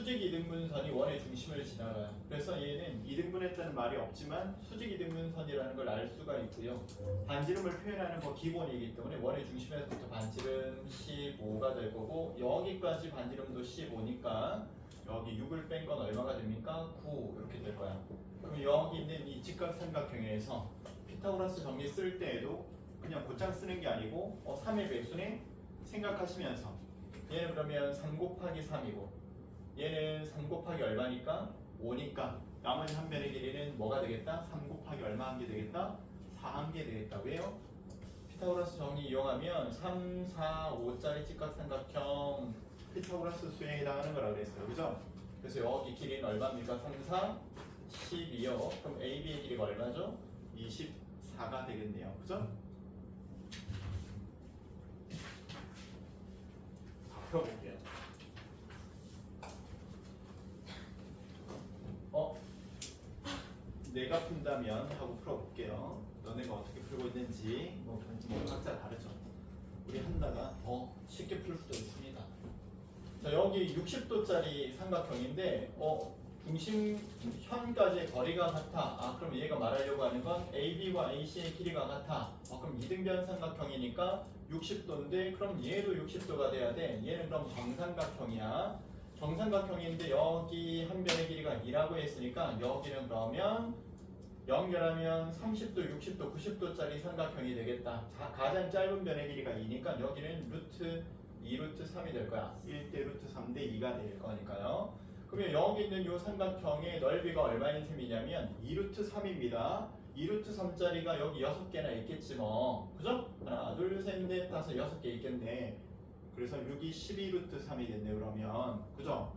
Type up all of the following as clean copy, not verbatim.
수직 이등분선이 원의 중심을 지나가요. 그래서 얘는 이등분했다는 말이 없지만 수직 이등분선이라는 걸 알 수가 있고요. 반지름을 표현하는 거 기본이기 때문에 원의 중심에서부터 반지름 15가 될 거고 여기까지 반지름도 15니까 여기 6을 뺀 건 얼마가 됩니까? 9 이렇게 될 거야. 그럼 여기 있는 이 직각삼각형에서 피타고라스 정리 쓸 때에도 그냥 곧장 쓰는 게 아니고 3의 배수네 생각하시면서 얘는 그러면 3 곱하기 3이고 얘는 3 곱하기 얼마니까? 5니까 나머지 한 변의 길이는 뭐가 되겠다? 3 곱하기 얼마 한 개 되겠다? 4 한 개 되겠다. 왜요? 피타고라스 정리 이용하면 3, 4, 5짜리 직각삼각형 피타고라스 수행에 해당하는 거라고 그랬어요. 그죠? 그래서 여기 길이는 얼마입니까? 3, 4, 12요. 그럼 AB의 길이가 얼마죠? 24가 되겠네요. 그죠? 풀어볼게요. 내가 푼다면 하고 풀어볼게요. 너네가 어떻게 풀고 있는지 뭐 각자 다르죠. 우리 한다가 더 쉽게 풀 수도 있습니다. 자, 여기 60도짜리 삼각형인데 중심현까지의 거리가 같아. 그럼 얘가 말하려고 하는 건 AB와 AC의 길이가 같아. 그럼 이등변 삼각형이니까 60도인데 그럼 얘도 60도가 돼야 돼. 얘는 그럼 정삼각형이야. 정삼각형인데 여기 한 변의 길이가 2라고 했으니까 여기는 그러면 연결하면 30도, 60도, 90도짜리 삼각형이 되겠다. 가장 짧은 변의 길이가 2니까 여기는 루트 2 루트 3이 될 거야. 1대 루트 3대 2가 될 거니까요. 그러면 여기 있는 이 삼각형의 넓이가 얼마인 셈이냐면 2 루트 3입니다. 2 루트 3짜리가 여기 6개나 있겠지 뭐. 그죠? 하나, 둘, 셋, 넷, 다섯, 6개 있겠네. 그래서 6이 12 루트 3이겠네 그러면. 그죠?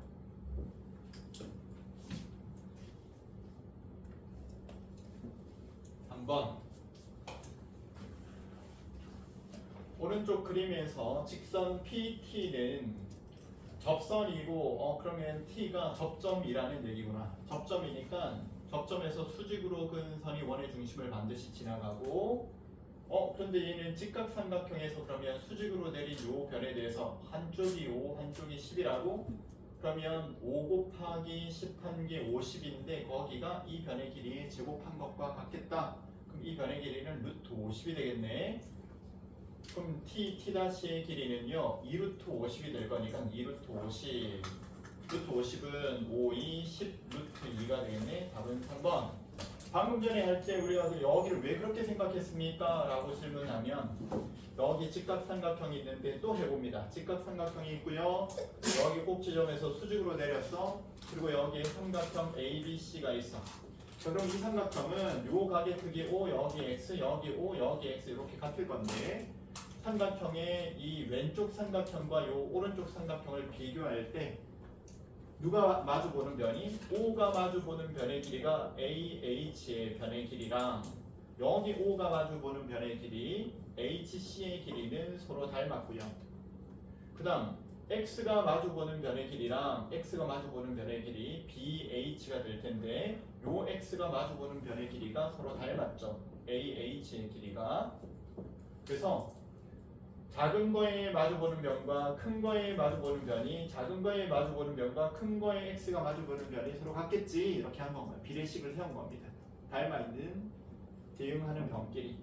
한번 오른쪽 그림에서 직선 PT는 접선이고 그러면 T가 접점이라는 얘기구나. 접점이니까 접점에서 수직으로 근 선이 원의 중심을 반드시 지나가고 그런데 얘는 직각삼각형에서 그러면 수직으로 내린 요 변에 대해서 한쪽이 5, 한쪽이 10이라고 그러면 5 곱하기 10 한 개 50인데 거기가 이 변의 길이 제곱한 것과 같겠다. 그럼 이 변의 길이는 루트 50이 되겠네. 그럼 T'의 길이는요 2 루트 50이 될 거니까 2 루트 50 루트 50은 5, 2, 10 루트 2가 되겠네. 답은 3번. 방금 전에 할 때 우리가 여기를 왜 그렇게 생각했습니까? 라고 질문하면 여기 직각삼각형이 있는데 또 해봅니다. 직각삼각형이 있고요. 여기 꼭지점에서 수직으로 내렸어. 그리고 여기에 삼각형 ABC가 있어. 자, 그럼 이 삼각형은 요 각의 크기 O, 여기 X, 여기 O, 여기 X 이렇게 같을 건데 삼각형의 이 왼쪽 삼각형과 요 오른쪽 삼각형을 비교할 때 누가 마주보는 변이? O가 마주보는 변의 길이가 AH의 변의 길이랑 여기 O가 마주보는 변의 길이 HC의 길이는 서로 닮았고요. 그 다음 X가 마주보는 변의 길이랑 X가 마주보는 변의 길이 BH가 될 텐데 요 X가 마주보는 변의 길이가 서로 닮았죠. AH의 길이가. 그래서 작은 거에 마주보는 변과 큰 거에 마주보는 변이 작은 거에 마주보는 변과 큰 거에 x가 마주보는 변이 서로 같겠지 이렇게 한 건가요? 비례식을 세운 겁니다. 닮아있는 대응하는 변끼리.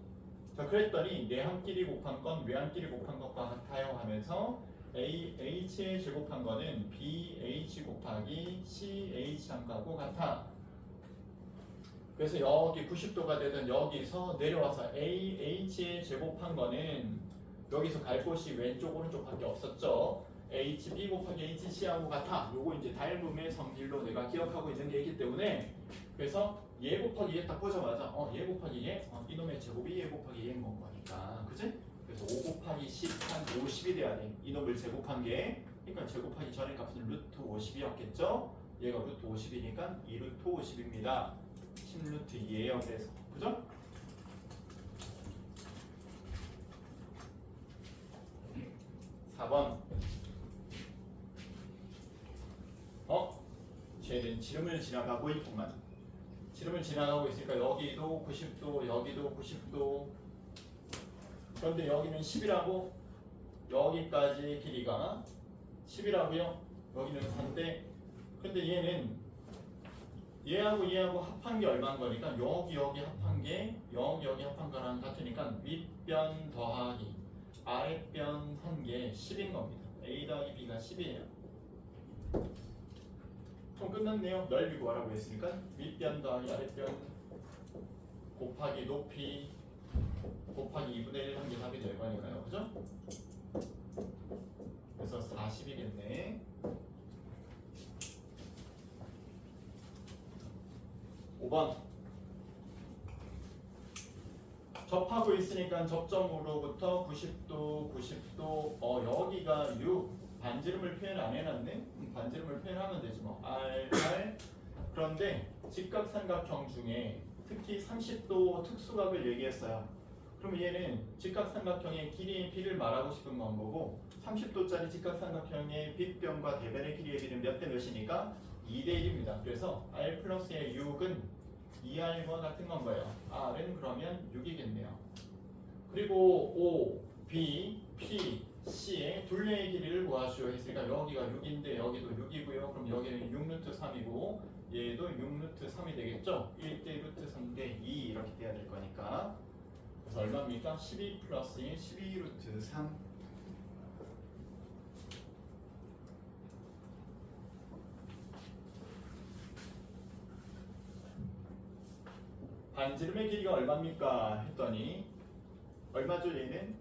자 그랬더니 내항끼리 곱한 건 외항끼리 곱한 것과 같아요 하면서 AH에 제곱한 거는 BH 곱하기 CH함하고 같아. 그래서 여기 90도가 되던 여기서 내려와서 AH에 제곱한 거는 여기서 갈 곳이 왼쪽 오른쪽 밖에 없었죠. HB 곱하기 HC하고 같아. 요거 이제 닮음의 성질로 내가 기억하고 있는 게 있기 때문에 그래서 얘 곱하기 얘 딱 보자마자 얘 곱하기 얘 이놈의 제곱이 얘 곱하기 얘인 건 거니까 그치? 그래서 5 곱하기 10 한 50이 돼야 돼. 이놈을 제곱한 게 그러니까 제곱하기 전에 값은 루트 50이었겠죠? 얘가 루트 50이니까 2 루트 50입니다. 10 루트 2예요. 그래서 그죠? 번 쟤는 지름을 지나가고 있구만. 지름을 지나가고 있으니까 여기도 90도, 여기도 90도. 그런데 여기는 10이라고 여기까지 길이가 10이라고요. 여기는 3대 근데 얘는 얘하고 얘하고 합한 게 얼마인 거니까 여기 합한 게 여기 합한 거랑 같으니까 윗변 더하기 아랫변 한 게 10인 겁니다. A 더하기 B가 10이에요. 그럼 끝났네요. 넓이 구하라고 했으니까 윗변 더하기 아랫변 곱하기 높이 곱하기 2분의 1 한 게 답이 될 거니까요. 그죠? 그래서 40이겠네. 5번 접하고 있으니까 접점으로부터 90도 여기가 6 반지름을 표현 안 해놨네. 반지름을 표현하면 되지 뭐. R 그런데 직각삼각형 중에 특히 30도 특수각을 얘기했어요. 그럼 얘는 직각삼각형의 길이의 B를 말하고 싶은 건 거고 30도짜리 직각삼각형의 빗변과 대변의 길이의 B는 몇 대 몇이니까 2대 1입니다. 그래서 R 플러스의 6은 2R과 같은 건 거예요. R은 그러면 6이겠네요. 그리고 O, B, P, C의 둘레의 길이를 구하시오 했으니까 여기가 6인데 여기도 6이고요. 그럼 여기는 6루트 3이고 얘도 6루트 3이 되겠죠? 1대 루트 3대 2 이렇게 돼야 될 거니까 그래서 얼마입니까? 12 플러스 1, 12루트 3 반지름의 길이가 얼마입니까? 했더니 얼마죠 얘는?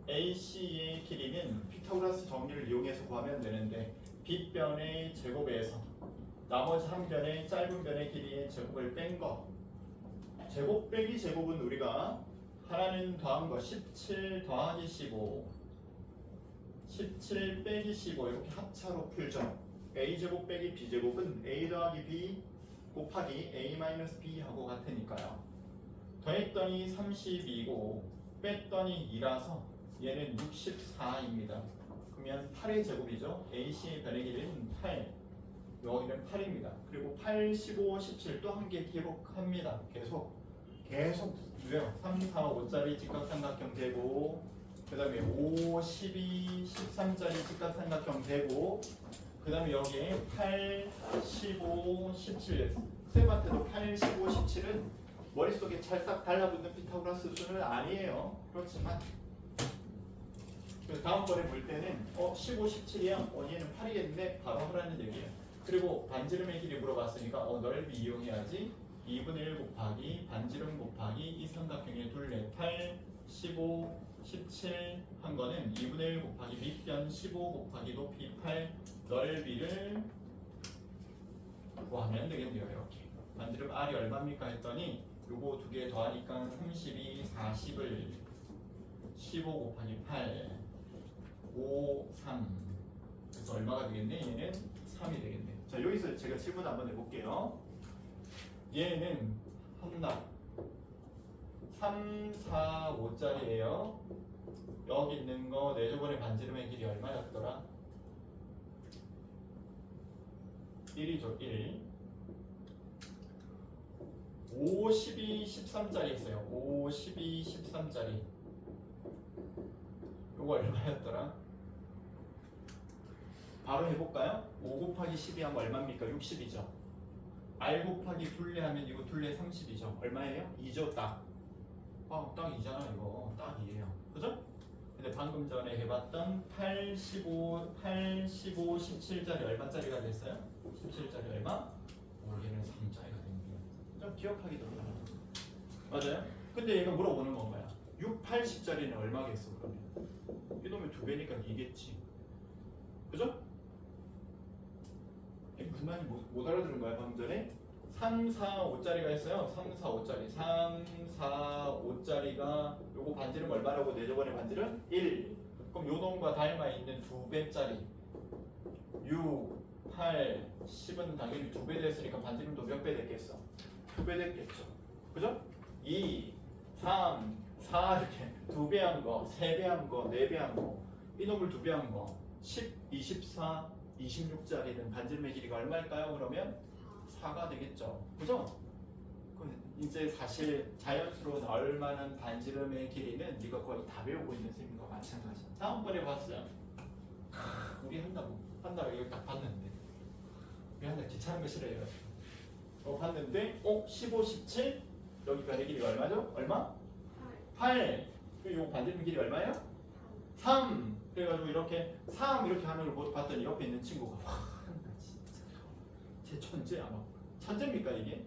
AC의 길이는 피타고라스 정리를 이용해서 구하면 되는데 빗변의 제곱에서 나머지 한 변의 짧은 변의 길이의 제곱을 뺀 거 제곱 빼기 제곱은 우리가 하나는 더한 거 17 더하기 15 17 빼기 15 이렇게 합차로 풀죠. A제곱 빼기 B제곱은 A 더하기 B 곱하기 A 마이너스 B 하고 같으니까요. 더했더니 32고 뺐더니 2라서 얘는 64입니다. 그러면 8의 제곱이죠. AC의 변의 길이는 8 여기는 8입니다. 그리고 8, 15, 17 또 한 개 기록합니다. 계속 왜요? 3, 4, 5짜리 직각삼각형 되고 그 다음에 5, 12, 13짜리 직각삼각형 되고 그 다음에 여기에 8, 15, 17 쌤한테도 8, 15, 17은 머릿속에 찰싹 달라붙는 피타고라스 수는 아니에요. 그렇지만 다음번에 볼 때는 15, 17이야? 얘는 8이겠네? 바로 하라는 얘기예요. 그리고 반지름의 길이 물어봤으니까 넓이 이용해야지 2분의 1 곱하기 반지름 곱하기 이 삼각형의 둘레 8, 15, 17 한 거는 2분의 1 곱하기 밑변 15 곱하기 높이 8 넓이를 구하면 되겠네요. 이렇게 반지름 R이 얼마입니까 했더니 요거 두 개 더하니까 32, 40을 15 곱하기 8 5, 3 그래서 얼마가 되겠네? 얘는 3이 되겠네. 자 여기서 제가 질문 한번 해볼게요. 얘는 한납 3, 4, 5짜리예요. 여기 있는 거 내조번의 반지름의 길이 얼마였더라? 1이죠. 1 5, 12, 13짜리 있어요. 5, 12, 13짜리 요거 얼마였더라? 바로 해볼까요? 5 곱하기 12 하면 얼마입니까? 60이죠. R 곱하기 둘레 하면 이거 둘레 30이죠. 얼마예요? 2죠 딱. 딱 2잖아 이거. 딱 2예요. 그죠? 근데 방금 전에 해봤던 8, 15, 17짜리 얼마짜리가 됐어요? 17짜리 얼마? 얘는 3짜리가 됩니다. 좀 기억하기도 편하죠. 맞아요? 근데 얘가 물어보는 건 뭐야? 6, 80짜리는 얼마겠어 그러면? 이놈의 2배니까 2겠지. 그죠? 무슨 말인지 못 알아들은 거야 방금 전에? 3, 4, 5짜리가 있어요. 3, 4, 5짜리 3, 4, 5짜리가 요거 반지름 얼마라고 내저번에 반지름? 1 그럼 요 놈과 닮아 있는 2배짜리 6, 8, 10은 당연히 2배 됐으니까 반지름도 몇 배 됐겠어? 2배 됐겠죠. 그죠? 2, 3, 4 이렇게 2배 한 거, 3배 한 거, 4배 한 거 이놈을 2배 한 거 10, 24, 26짜리는 반지름의 길이가 얼마일까요? 그러면 4가 되겠죠. 그죠? 그럼 이제 사실 자연수로 나올 만한 반지름의 길이는 네가 거의 다 배우고 있는 셈과 마찬가지야. 다음번에 봤어요. 우리 한다고 여기 딱 봤는데 귀찮은 거 싫어해요. 봤는데 15, 17 여기 변의 길이가 얼마죠? 얼마? 8. 그리고 반대편 길이 얼마예요? 3. 그래가지고 이렇게 3 이렇게 하는 걸 봤더니 옆에 있는 친구가 와 진짜 제 천재야 막 천재입니까 이게?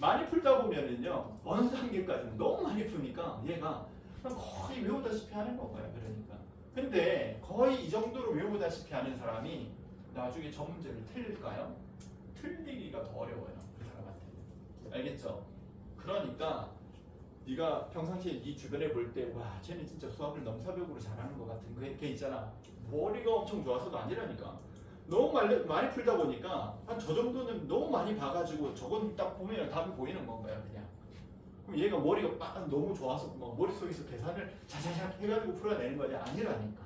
많이 풀다 보면은요 어느 단계까지는 너무 많이 푸니까 얘가 거의 외우다시피 하는 거예요. 그러니까 근데 거의 이 정도로 외우다시피 하는 사람이 나중에 저 문제를 틀릴까요? 틀리기가 더 어려워요. 그 사람한테. 알겠죠? 그러니까 네가 평상시에 네 주변에 볼 때 와 쟤는 진짜 수학을 넘사벽으로 잘하는 것 같은 걔 있잖아. 머리가 엄청 좋아서가 아니라니까. 너무 많이 풀다 보니까 한 저 정도는 너무 많이 봐가지고 저건 딱 보면 답이 보이는 건가요 그냥. 그럼 얘가 머리가 막 너무 좋아서 막 머릿속에서 계산을 자자작 해가지고 풀어내는 거지 아니라니까.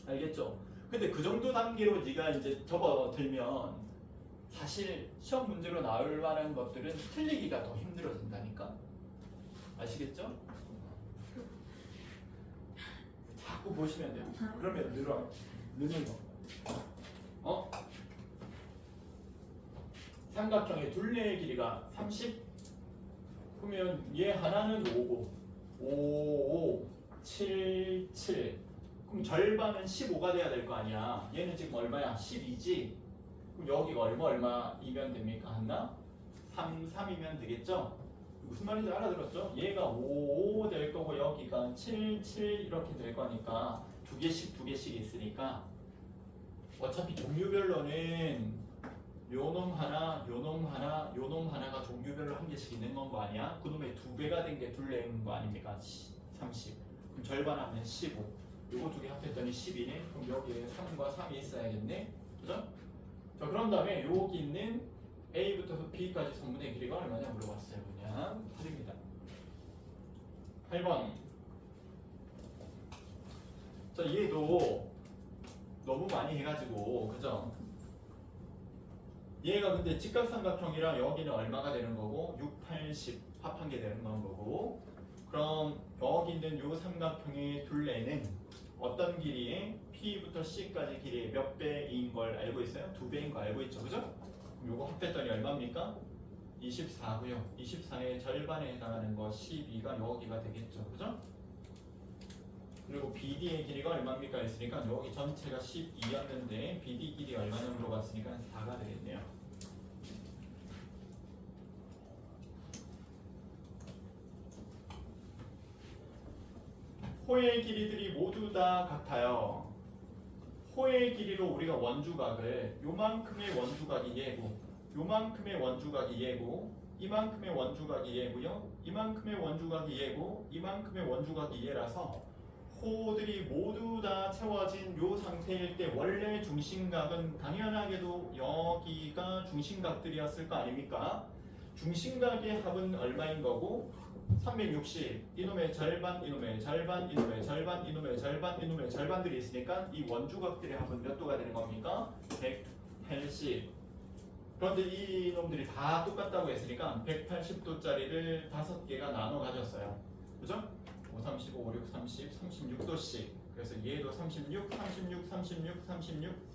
알겠죠? 근데 그 정도 단계로 네가 이제 접어들면 사실 시험 문제로 나올 만한 것들은 틀리기가 더 힘들어진다니까. 아시겠죠? 자꾸 보시면 돼요. 그러면 느는 거. 삼각형의 둘레의 길이가 30. 그러면 얘 하나는 5고 5, 7, 7. 그럼 절반은 15가 돼야 될 거 아니야. 얘는 지금 얼마야? 12지. 그럼 여기가 얼마이면 됩니까? 하나? 3, 3이면 되겠죠? 무슨 말인지 알아들었죠? 얘가 5, 5 될 거고 여기가 7, 7 이렇게 될 거니까 두 개씩 있으니까 어차피 종류별로는 요놈 하나, 요놈 하나, 요놈 하나가 종류별로 한 개씩 있는 건 거 아니야? 그놈의 두 배가 된 게 둘레인 거 아닙니까? 30. 그럼 절반하면 15. 요거 두 개 합했더니 12네. 그럼 여기에 3과 3이 있어야겠네. 그죠? 자, 그런 다음에 여기 있는 A부터 B까지 선분의 길이가 얼마냐 물어봤어요. 그냥 드립니다. 8번. 자, 얘도 너무 많이 해가지고 그죠? 얘가 근데 직각삼각형이랑 여기는 얼마가 되는 거고 6, 80 합한 게 되는 건 거고 그럼 여기 있는 요 삼각형의 둘레는 어떤 길이에 P부터 C까지 길이의 몇 배인 걸 알고 있어요? 2배인 거 알고 있죠? 그죠? 그럼 요거 합했더니 얼마입니까? 24고요. 24의 절반에 해당하는 거 12가 여기가 되겠죠. 그죠? 그리고 BD의 길이가 얼마입니까? 했으니까 여기 전체가 12였는데 BD 길이 얼마나 물어봤으니까 4가 되겠네요. 호의 길이들이 모두 다 같아요. 호의 길이로 우리가 원주각을 요만큼의 원주각이 얘고 요만큼의 원주각이 얘고 이만큼의 원주각이 얘고요. 이만큼의 원주각이 얘고 이만큼의 원주각이 얘라서 호들이 모두 다 채워진 요 상태일 때 원래 중심각은 당연하게도 여기가 중심각들이었을 거 아닙니까? 중심각의 합은 얼마인 거고 360 이놈의 절반 이놈의 절반 이놈의 절반 이놈의 절반 이놈의 절반들이 있으니까 이 원주각들의 합은 몇 도가 되는 겁니까? 180. 그런데 이 놈들이 다 똑같다고 했으니까 180도짜리를 5개가 나눠 가졌어요. 그죠? 5, 35, 5, 6, 30, 36도씩. 그래서 얘도 36, 36, 36, 36,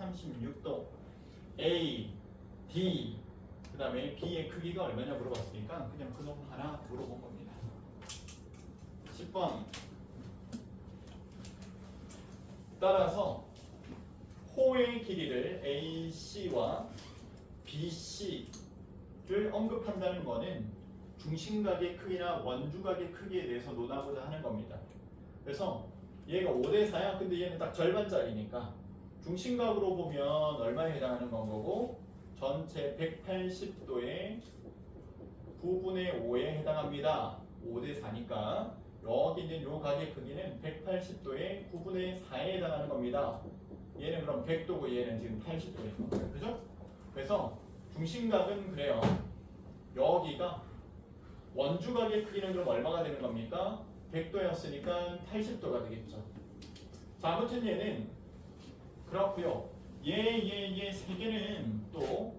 36도. A, D, 그 다음에 B의 크기가 얼마냐 물어봤으니까 그냥 그놈 하나 물어본 겁니다. 10번. 따라서 호의 길이를 AC와 BC를 언급한다는 것은 중심각의 크기나 원주각의 크기에 대해서 논하고자 하는 겁니다. 그래서 얘가 5대4야. 근데 얘는 딱 절반짜리니까 중심각으로 보면 얼마에 해당하는 건 거고 전체 180도의 9분의 5에 해당합니다. 5대4니까 여기 있는 요 각의 크기는 180도의 9분의 4에 해당하는 겁니다. 얘는 그럼 100도고 얘는 지금 80도인 거예요. 그죠? 그래서 중심각은 그래요. 여기가 원주각의 크기는 그럼 얼마가 되는 겁니까? 100도였으니까 80도가 되겠죠. 자, 아무튼 얘는 그렇고요. 얘 세 개는 또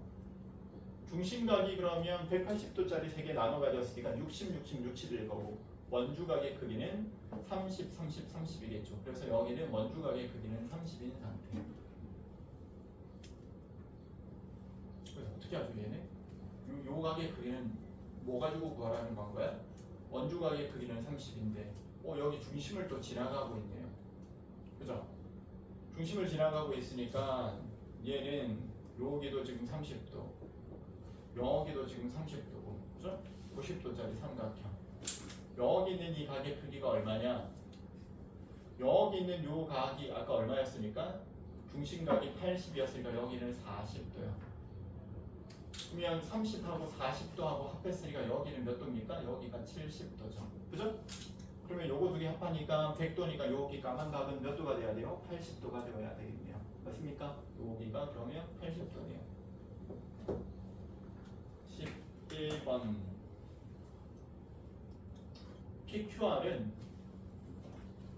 중심각이 그러면 180도짜리 3개 나눠 가졌으니까 60, 60, 60일 거고 원주각의 크기는 30, 30, 30이겠죠. 그래서 여기는 원주각의 크기는 30인 상태. 그래서 어떻게 특이하죠 얘는. 요 각의 크기는 뭐 가지고 구하라는 건 거야? 원주 각의 크기는 30인데 여기 중심을 또 지나가고 있네요. 그죠? 중심을 지나가고 있으니까 얘는 여기도 지금 30도, 여기도 지금 30도고, 그죠? 90도짜리 삼각형. 여기 있는 이 각의 크기가 얼마냐? 여기 있는 요 각이 아까 얼마였으니까? 중심각이 80이었으니까 여기는 40도야. 그러면 30하고 40도하고 합했으니까 여기는 몇 도입니까? 여기가 70도죠. 그죠? 그러면 요거 두 개 합하니까 100도니까 여기 까만 각은 몇 도가 돼야 돼요? 80도가 되어야 되겠네요. 맞습니까? 여기가 그러면 80도네요. 11번 PQR은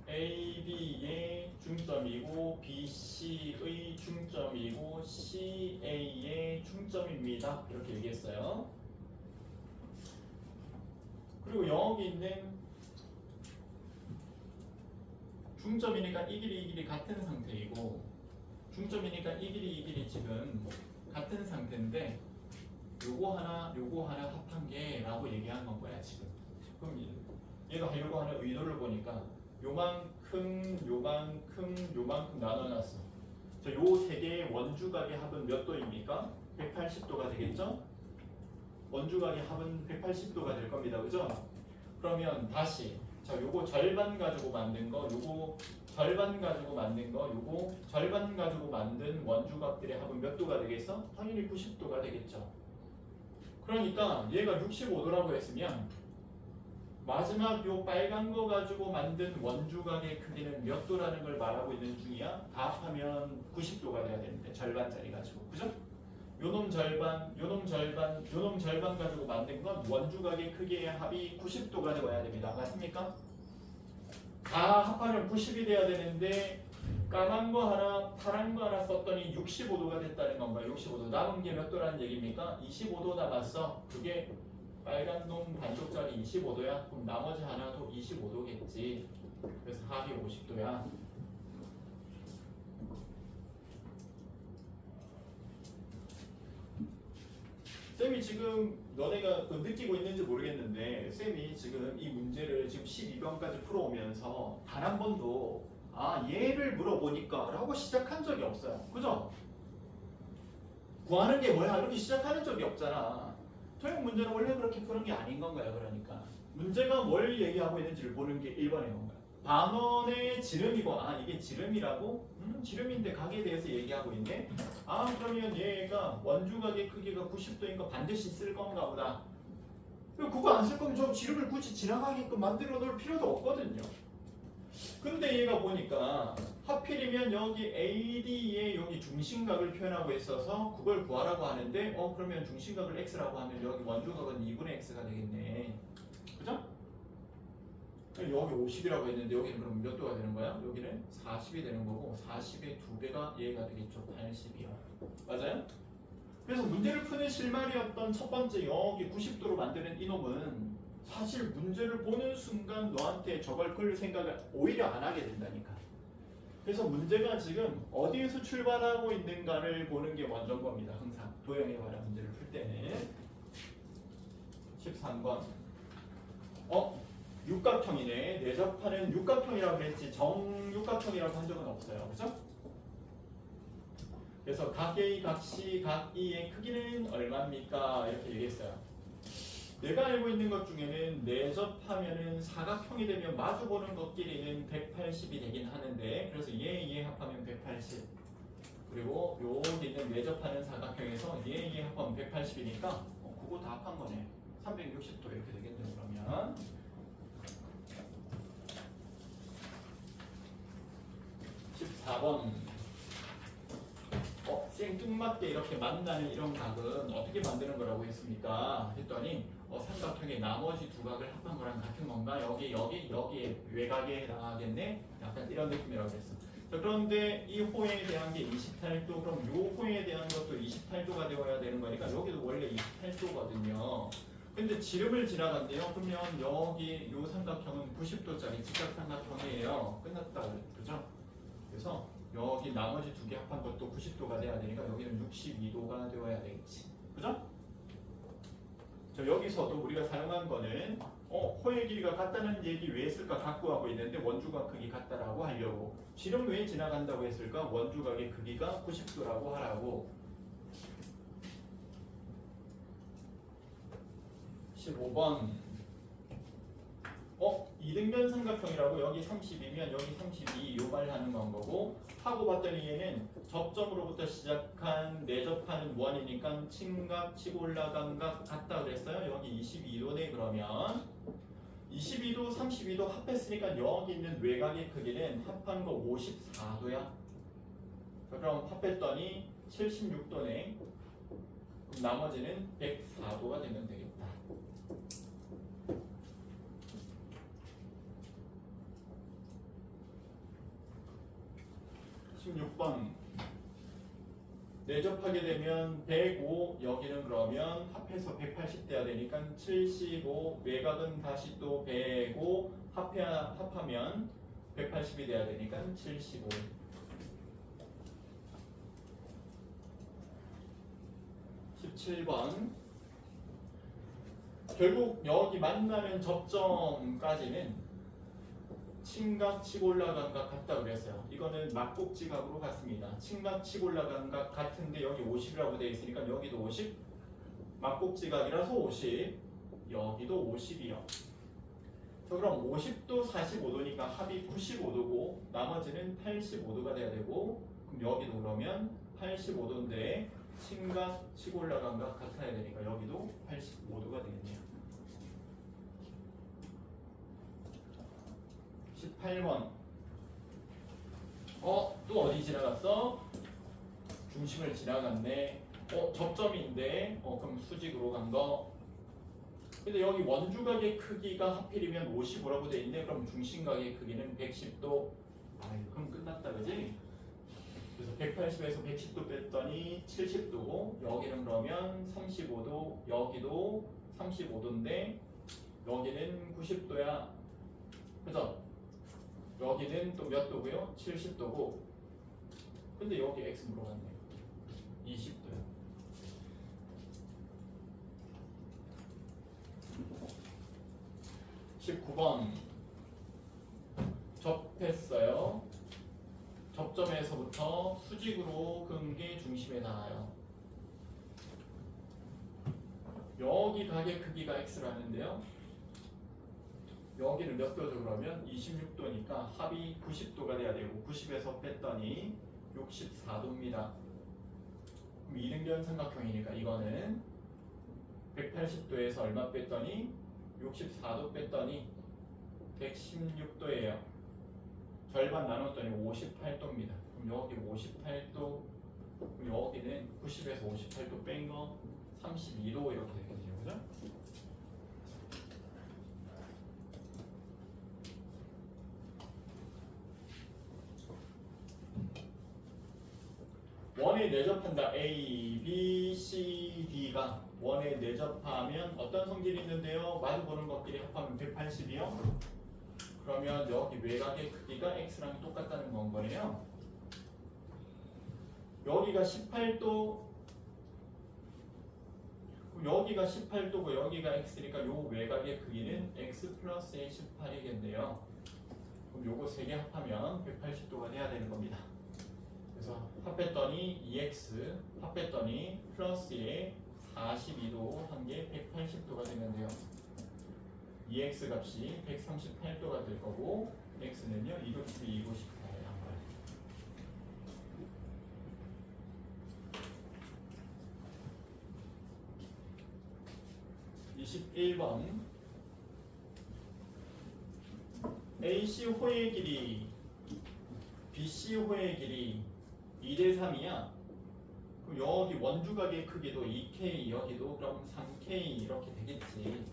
AB의 중점이고 BC의 중점이고 CA의 중점입니다. 이렇게 얘기했어요. 그리고 여기 있는 중점이니까 이 길이 같은 상태이고 중점이니까 이 길이 지금 같은 상태인데 요거 하나 합한 게라고 얘기한 건 거야 지금. 그럼 얘가 하려고 하는 의도를 보니까 요만큼 나눠놨어. 자, 요 세 개의 원주각의 합은 몇 도입니까? 180도가 되겠죠? 원주각의 합은 180도가 될 겁니다. 그죠? 그러면 다시 자, 요거 절반 가지고 만든 거, 요거 절반 가지고 만든 거, 요거 절반 가지고 만든 원주각들의 합은 몇 도가 되겠어? 당연히 90도가 되겠죠. 그러니까 얘가 65도라고 했으면 마지막 요 빨간 거 가지고 만든 원주각의 크기는 몇 도라는 걸 말하고 있는 중이야. 다 합하면 90도가 돼야 되는데 절반짜리 가지고, 그죠? 요놈 절반, 요놈 절반, 요놈 절반 가지고 만든 건 원주각의 크기의 합이 90도가 되어야 됩니다. 맞습니까? 다 합하면 90이 돼야 되는데 까만 거 하나, 파란 거 하나 썼더니 65도가 됐다는 건가요? 65도. 남은 게 몇 도라는 얘기입니까? 25도 남았어. 그게 빨간 놈 반쪽짜리 25도야. 그럼 나머지 하나도 25도겠지. 그래서 합이 50도야. 쌤이 지금 너네가 느끼고 있는지 모르겠는데 쌤이 지금 이 문제를 지금 12번까지 풀어오면서 단 한 번도 얘를 물어보니까 라고 시작한 적이 없어요. 그죠? 구하는 게 뭐야? 이렇게 시작하는 적이 없잖아. 토익 문제는 원래 그렇게 푸는 게 아닌 건가요? 그러니까 문제가 뭘 얘기하고 있는지를 보는 게 1번인 건가요? 반원의 지름이고 이게 지름이라고? 지름인데 각에 대해서 얘기하고 있네? 그러면 얘가 원주각의 크기가 90도니까 반드시 쓸 건가 보다. 그거 안 쓸 거면 저 지름을 굳이 지나가게끔 만들어 놓을 필요도 없거든요. 근데 얘가 보니까 하필이면 여기 AD의 여기 중심각을 표현하고 있어서 그걸 구하라고 하는데 그러면 중심각을 x라고 하면 여기 원주각은 2분의 x가 되겠네. 그죠? 여기 50이라고 했는데 여기는 그럼 몇 도가 되는 거야? 여기는 40이 되는 거고 40의 2배가 얘가 되겠죠. 80이요. 맞아요? 그래서 문제를 푸는 실마리였던 첫 번째 여기 90도로 만드는 이놈은 사실 문제를 보는 순간 너한테 저걸 끌 생각을 오히려 안 하게 된다니까. 그래서 문제가 지금 어디에서 출발하고 있는가를 보는 게 먼저인 겁니다. 항상 도형에 관한 문제를 풀 때는. 13번 육각형이네. 내접하는 육각형이라고 그랬지 정육각형이라고 한 적은 없어요. 그죠? 그래서 각 A, 각 C, 각 E의 크기는 얼마입니까? 이렇게 얘기했어요. 내가 알고 있는 것 중에는 내접하면은 사각형이 되면 마주보는 것끼리는 180이 되긴 하는데 그래서 얘 합하면 180 그리고 여기 있는 내접하는 사각형에서 얘 합하면 180이니까 그거 다 합한 거네. 360도 이렇게 되겠네요. 그러면 14번 생뚱맞게 이렇게 만나는 이런 각은 어떻게 만드는 거라고 했습니까? 했더니 삼각형의 나머지 두 각을 합한 거랑 같은 건가? 여기에 외곽에 해당하겠네? 약간 이런 느낌이라고 했어. 자, 그런데 이 호에 대한 게 28도, 그럼 요 호에 대한 것도 28도가 되어야 되는 거니까 여기도 원래 28도거든요. 근데 지름을 지나간대요. 그러면 여기 요 삼각형은 90도짜리 직각삼각형이에요. 끝났다, 그죠? 그래서 여기 나머지 두 개 합한 것도 90도가 돼야 되니까 여기는 62도가 되어야 되겠지. 그죠? 자, 여기서도 우리가 사용한 거는 호의 길이가 같다는 얘기 왜 했을까 갖고 하고 있는데 원주각 크기 같다라고 하려고. 지름 왜 지나간다고 했을까? 원주각의 크기가 90도라고 하라고. 15번. 이등변 삼각형이라고 여기 30이면 여기 32 요 말 하는 건 거고, 하고 봤더니 얘는 접점으로부터 시작한 내접하는 원이니까 침각 치고 올라간 각 같다 그랬어요. 여기 22도네. 그러면 22도 32도 합했으니까 여기 있는 외곽의 크기는 합한 거 54도야. 그럼 합했더니 76도네. 그럼 나머지는 104도가 되면 되겠다. 16번. 내접하게 되면 105, 여기는 그러면 합해서 180 돼야 되니까 75, 외곽은 다시 또 105, 합하면 180이 돼야 되니까 75. 17번. 결국 여기 만나는 접점까지는 침각 치고 올라간 각 같다고 그랬어요. 이거는 막곡지각으로 같습니다. 침각 치고 올라간 각 같은데 여기 50이라고 되어 있으니까 여기도 50, 막곡지각이라서 50, 여기도 50이요. 그럼 50도 45도니까 합이 95도고 나머지는 85도가 돼야 되고, 그럼 여기도 그러면 85도인데 침각 치고 올라간 각 같아야 되니까 여기도 85도가 되겠네요. 18번. 또 어디 지나갔어? 중심을 지나갔네. 접점인데 그럼 수직으로 간 거. 근데 여기 원주각의 크기가 하필이면 55라고 돼 있네. 그럼 중심각의 크기는 110도. 그럼 끝났다, 그지? 그래서 180에서 110도 뺐더니 70도고, 여기는 그러면 35도, 여기도 35도인데 여기는 90도야. 그죠? 여기는 또 몇 도고요? 70도고. 근데 여기 x 물어봤네요. 20도요. 19번. 접했어요. 접점에서부터 수직으로 긋는 게 중심에 닿아요. 여기 각의 크기가 x라는데요. 여기는 몇 도죠? 그러면 26도니까 합이 90도가 돼야 되고 90에서 뺐더니 64도입니다. 그럼 이등변 삼각형이니까 이거는 180도에서 얼마 뺐더니 64도 뺐더니 116도예요. 절반 나눴더니 58도입니다. 그럼 여기 58도, 그럼 여기는 90에서 58도 뺀 거 32도 이렇게 되거든요. 그죠? 원에 내접한다. A, B, C, D가 원에 내접하면 어떤 성질이 있는데요? 마주 보는 것끼리 합하면 180이요. 그러면 여기 외곽의 크기가 x랑 똑같다는 건 거네요. 여기가 18도, 여기가 18도고 여기가 x니까 요 외곽의 크기는 x 플러스 a 18이겠네요. 그럼 요거 세 개 합하면 180도가 돼야 되는 겁니다. 그래서 합했더니 2x, 합했더니 플러스에 42도 한 게 180도가 되는데요. 2x 값이 138도가 될 거고 x는요 2곱하기 2 98을 한 거예요. (21번) AC 호의 길이 BC 호의 길이 2대3이야. 그럼 여기 원주각의 크기도 2K, 여기도 그럼 3K 이렇게 되겠지.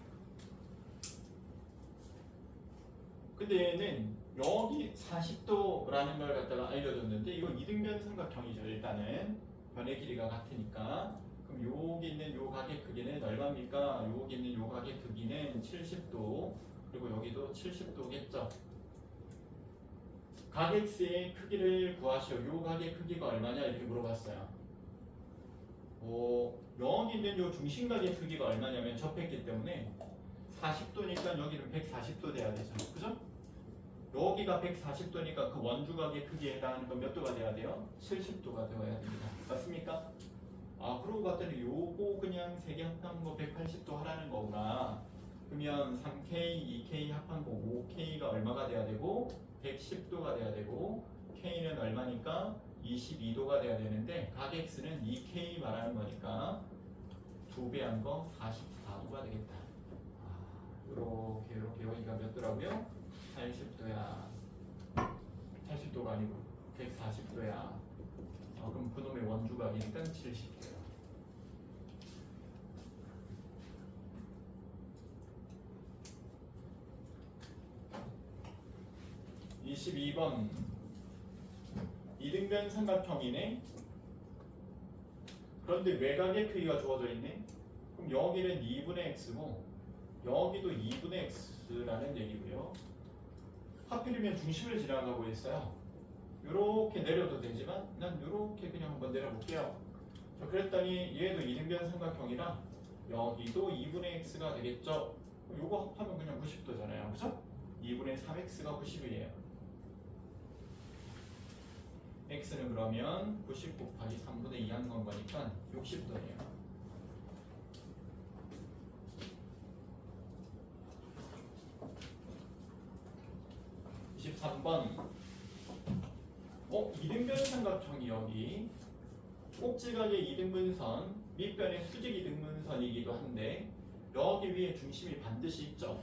근데 얘는 여기 40도라는 걸 갖다가 알려줬는데 이건 이등변 삼각형이죠. 일단은 변의 길이가 같으니까. 그럼 여기 있는 요 각의 크기는 얼마입니까? 여기 있는 요 각의 크기는 70도, 그리고 여기도 70도겠죠. 각 x의 크기를 구하시오. 요 각의 크기가 얼마냐 이렇게 물어봤어요. 여기 있는 요 중심각의 크기가 얼마냐면 접했기 때문에 40도니까 여기는 140도 돼야 되죠. 그죠? 여기가 140도니까 그 원주각의 크기에 해당하는 건 몇 도가 돼야 돼요? 70도가 되어야 됩니다. 맞습니까? 아, 그러고 봤더니 요거 그냥 세 개 합한 거 180도 하라는 거구나. 그러면 3K, 2K 합한 거 5K가 얼마가 돼야 되고 110도가 돼야 되고 K는 얼마니까 22도가 돼야 되는데 각 X는 2K 말하는 거니까 2배 한 거 44도가 되겠다. 이렇게 여기가 몇 도라고요? 80도야. 80도가 아니고 140도야. 그럼 그놈의 원주각이니까 70도야. 22번 이등변 삼각형이네. 그런데 외곽의 크기가 주어져 있네. 그럼 여기는 2분의 x고 여기도 2분의 x라는 얘기고요. 하필이면 중심을 지나가고 있어요. 이렇게 내려도 되지만 난 이렇게 그냥 한번 내려볼게요. 자, 그랬더니 얘도 이등변 삼각형이라 여기도 2분의 x가 되겠죠. 요거 합하면 그냥 90도잖아요. 그죠? 2분의 3x가 90이에요. x는 그러면 90 곱하기 3분의 2 한 건 거니까 60도예요. 23번 이등변 삼각형이 여기 꼭지각의 이등분선 밑변의 수직 이등분선이기도 한데 여기 위에 중심이 반드시 있죠.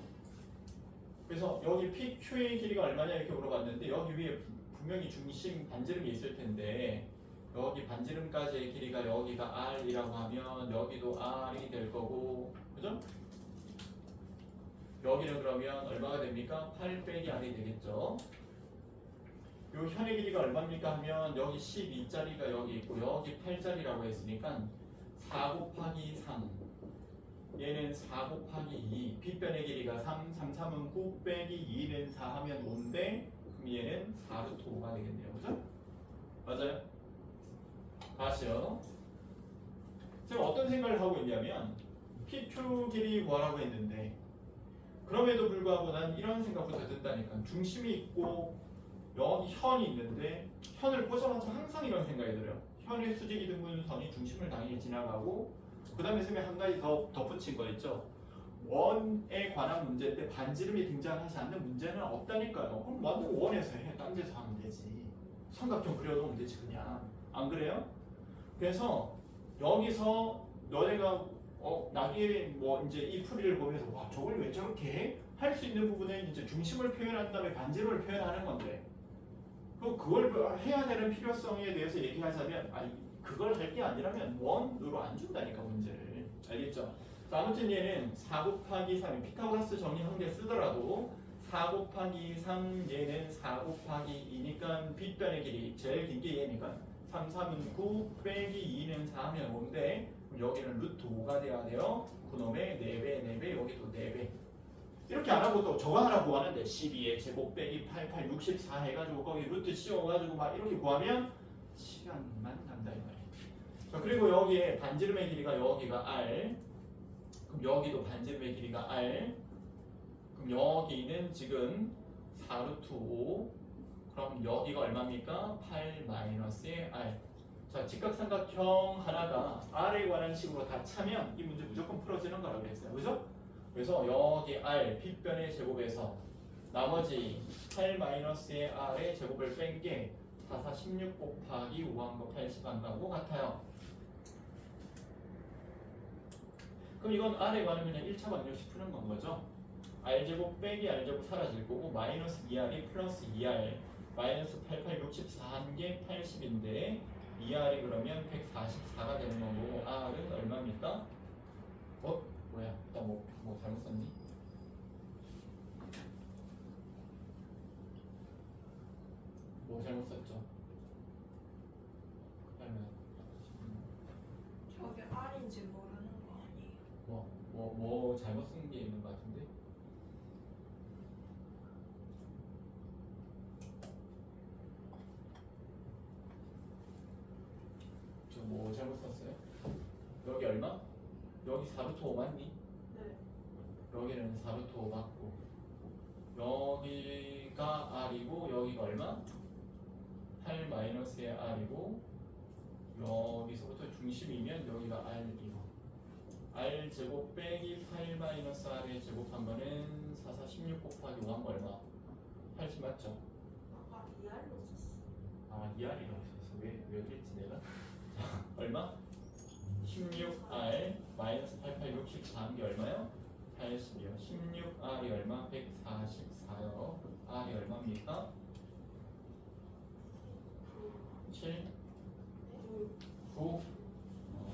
그래서 여기 PQ의 길이가 얼마냐 이렇게 물어봤는데 여기 위에 분명히 중심 반지름이 있을 텐데 여기 반지름까지의 길이가 여기가 R이라고 하면 여기도 R이 될 거고 그죠? 여기는 그러면 얼마가 됩니까? 8 빼기 R이 되겠죠. 요 현의 길이가 얼마입니까 하면 여기 12짜리가 여기 있고 여기 8짜리라고 했으니까 4 곱하기 3 얘는 4 곱하기 2 빗변의 길이가 3 3은 9 빼기 2는 4 하면 5인데 그럼 얘는 4루트 5가 되겠네요. 그죠? 맞아요? 다시요. 제가 어떤 생각을 하고 있냐면 PQ 길이 구하라고 했는데 그럼에도 불구하고 난 이런 생각부터 든다니까. 중심이 있고 여기 현이 있는데 현을 보자마자 항상 이런 생각이 들어요. 현의 수직 이등분선이 중심을 당연히 지나가고 그 다음에 선생님이 한 가지 더 덧붙인 거 있죠. 원에 관한 문제인데 반지름이 등장하지 않는 문제는 없다니까요. 그럼 완전 원에서 해. 딴 데서 하면 되지. 삼각형 그려놓으면 되지 그냥. 안 그래요? 그래서 여기서 너네가 나중에 뭐 이제 이 풀이를 보면서 와 저걸 왜 저렇게 해? 할 수 있는 부분은 이제 중심을 표현한 다음에 반지름을 표현하는 건데 그걸 해야 되는 필요성에 대해서 얘기하자면 그걸 할 게 아니라면 원으로 안 준다니까 문제를. 알겠죠? 자, 아무튼 얘는 4 곱하기 3 피타고라스 정리 한 개 쓰더라도 4 곱하기 3 얘는 4 곱하기 2니까 빗변의 길이 제일 긴 게 얘니까 3, 3은 9 빼기 2는 4 하면 5인데 여기는 루트 5가 돼야 돼요. 그놈의 4배 4배 여기도 4배 이렇게 안 하고 또 저거 하나 구하는데 12의 제곱 빼기 88 64 해가지고 거기 루트 씌워가지고 막 이렇게 구하면 시간만 난다 이 말이에요. 자, 그리고 여기에 반지름의 길이가 여기가 R 그럼 여기도 반지름의 길이가 R 그럼 여기는 지금 4루트 5 그럼 여기가 얼마입니까? 8 마이너스의 R. 자, 직각삼각형 하나가 R에 관한 식으로 다 차면 이 문제 무조건 풀어지는 거라고 했어요. 그죠? 그래서 여기 R, 빗변의 제곱에서 나머지 8 마이너스의 R의 제곱을 뺀 게 4, 4, 16 곱하기 5 한 거 80 한 거하고 같아요. 그럼 이건 R에 관한 그냥 1차 방정식 푸는 건 거죠. R제곱 빼기 R제곱 사라질 거고 마이너스 2R이 플러스 2R 마이너스 88, 64 한 게 80인데 2R이 그러면 144가 되는 거고 R은 얼마입니까? 뭐야? 나 뭐 잘못 썼니? 뭐 잘못 썼죠? 그러면 저게 R인지 모르는 거 아니에요? 뭐 잘못 쓴 게 있는 것 같은데? 저 뭐 잘못 썼어요? 여기 얼마? 여기 4루트 5 맞니? 네. 여기는 4루트 5 맞고 여기가 R이고 여기가 얼마? 8 마이너스의 R이고 여기서부터 중심이면 여기가 R이고 R 제곱 빼기 8 마이너스 R의 제곱한 거는 4, 4, 16 곱하기 5 한 거 얼마? 80 맞죠? 아까 ER로 썼어. 아, 2R이라고 썼어. 왜 그랬지 내가? 자, 얼마? 16R 마이너스 88, 64한 게 얼마요? 80이요. 16R이 얼마? 144요. R이 얼마입니까? 7, 9,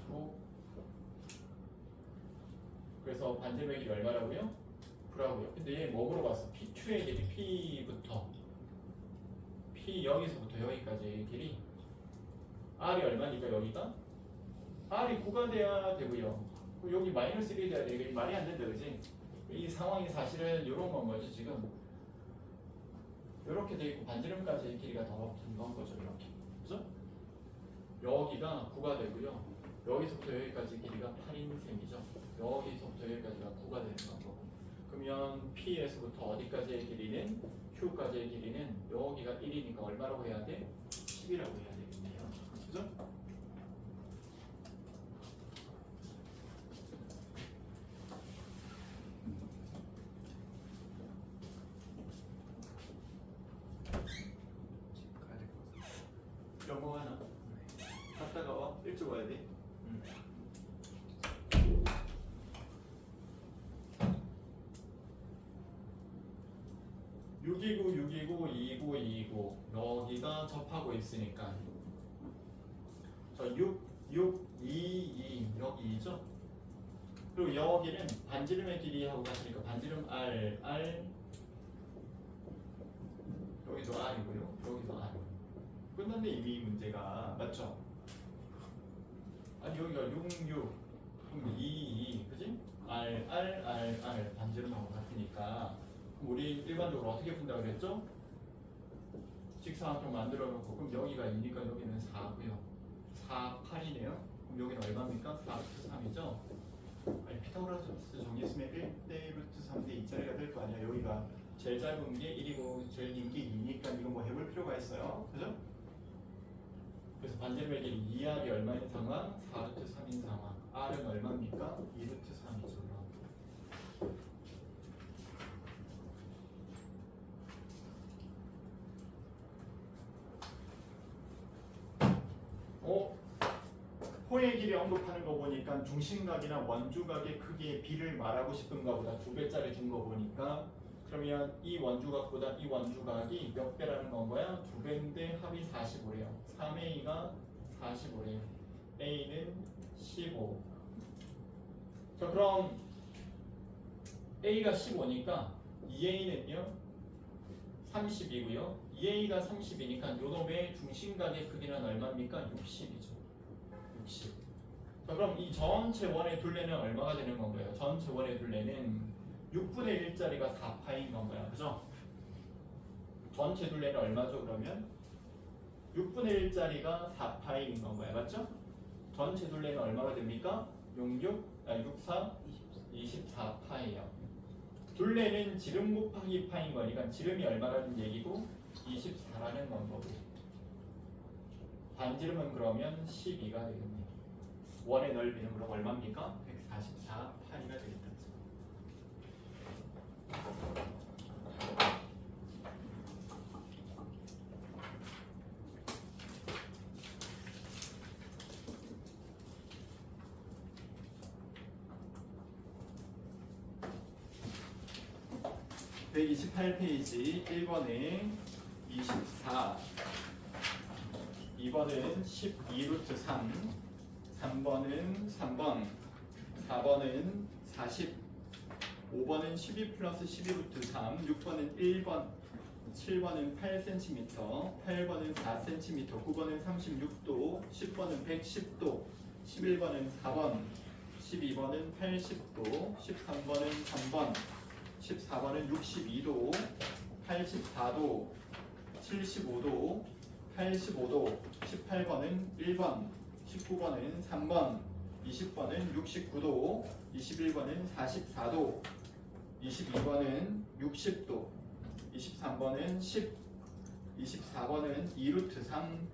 9. 그래서 반지름의 길이 얼마라고요? 9라고요. 근데 얘 뭐 물어봤어? P2의 길이 P부터 P 여기서부터 여기까지의 길이 R이 얼마니까 여기가? R이 9가 돼야 되고요. 여기 마이너스 1이 돼야 돼. 이게 말이 안 된다, 그지? 이 상황이 사실은 이런 건 거지 지금. 이렇게 돼 있고 반지름까지의 길이가 더 긴 건 거죠, 이렇게. 그죠? 여기가 9가 되고요. 여기서부터 여기까지 길이가 8인 셈이죠. 여기서부터 여기까지가 9가 되는 거고. 그러면 P에서부터 어디까지의 길이는 Q까지의 길이는 여기가 1이니까 얼마라고 해야 돼? 10이라고 해야 되겠네요. 그죠? 영어 하나. 갔다가 와. 일찍 와야 돼. 629, 629, 29, 29 여기가 접하고 있으니까 저 6, 6, 2, 2 여기 2죠? 그리고 여기는 반지름의 길이하고 같으니까 반지름 R, R 여기도 R이고요. 여기도 R 끝났네 이미 이 문제가 맞죠? 아니 여기가 6, 6 그럼 2, 2 그지? R, R, R, R 반지름하고 같으니까 우리 일반적으로 어떻게 푼다고 그랬죠? 직사각형 만들어 놓고 그럼 여기가 2니까 여기는 4고요. 4, 8이네요. 그럼 여기는 얼마입니까? 4 루트 3이죠? 아니 피타고라스 정리했으면 1대 루트 3대 2짜리가 될 거 아니야. 여기가 제일 짧은 게 1이고 제일 긴 게 2니까 이거 뭐 해볼 필요가 있어요. 그죠? 그래서 반지름의 길이 2R이 얼마인 상황? 4 루트 3인 상황. R은 얼마입니까? 2 루트 3이죠. 호의 길이 언급하는 거 보니까 중심각이나 원주각의 크기의 비를 말하고 싶은가 보다 2배짜리 준 거 보니까 그러면 이 원주각보다 이 원주각이 몇 배라는 건 거야? 2배인데 합이 45래요. 3A가 45래요. A는 15. 자 그럼 A가 15니까 2A는요? 30이고요. 2A가 30이니까 요놈의 중심각의 크기는 얼마입니까? 60이죠. 60. 자, 그럼 이 전체 원의 둘레는 얼마가 되는 건가요? 전체 원의 둘레는 6분의 1짜리가 4파인 건가요? 그죠? 전체 둘레는 얼마죠? 그러면 6분의 1짜리가 4파인 건가요? 맞죠? 전체 둘레는 얼마가 됩니까? 64 24파예요. 둘레는 지름 곱하기 파인 거니까 지름이 얼마라는 얘기고 24라는 건 거고 반지름은 그러면 12가 되겠네요. 원의 넓이는 그럼 얼마입니까? 144파이가 되겠다. (128페이지) 1번에 24 2번은 12루트 3 3번은 3번 4번은 40 5번은 12 플러스 12루트 3 6번은 1번 7번은 8cm 8번은 4cm 9번은 36도 10번은 110도 11번은 4번 12번은 80도 13번은 3번 14번은 62도 84도 75도 85도 18번은 1번 19번은 3번 20번은 69도, 21번은 44도, 22번은 60도, 23번은 10, 24번은 2루트 3,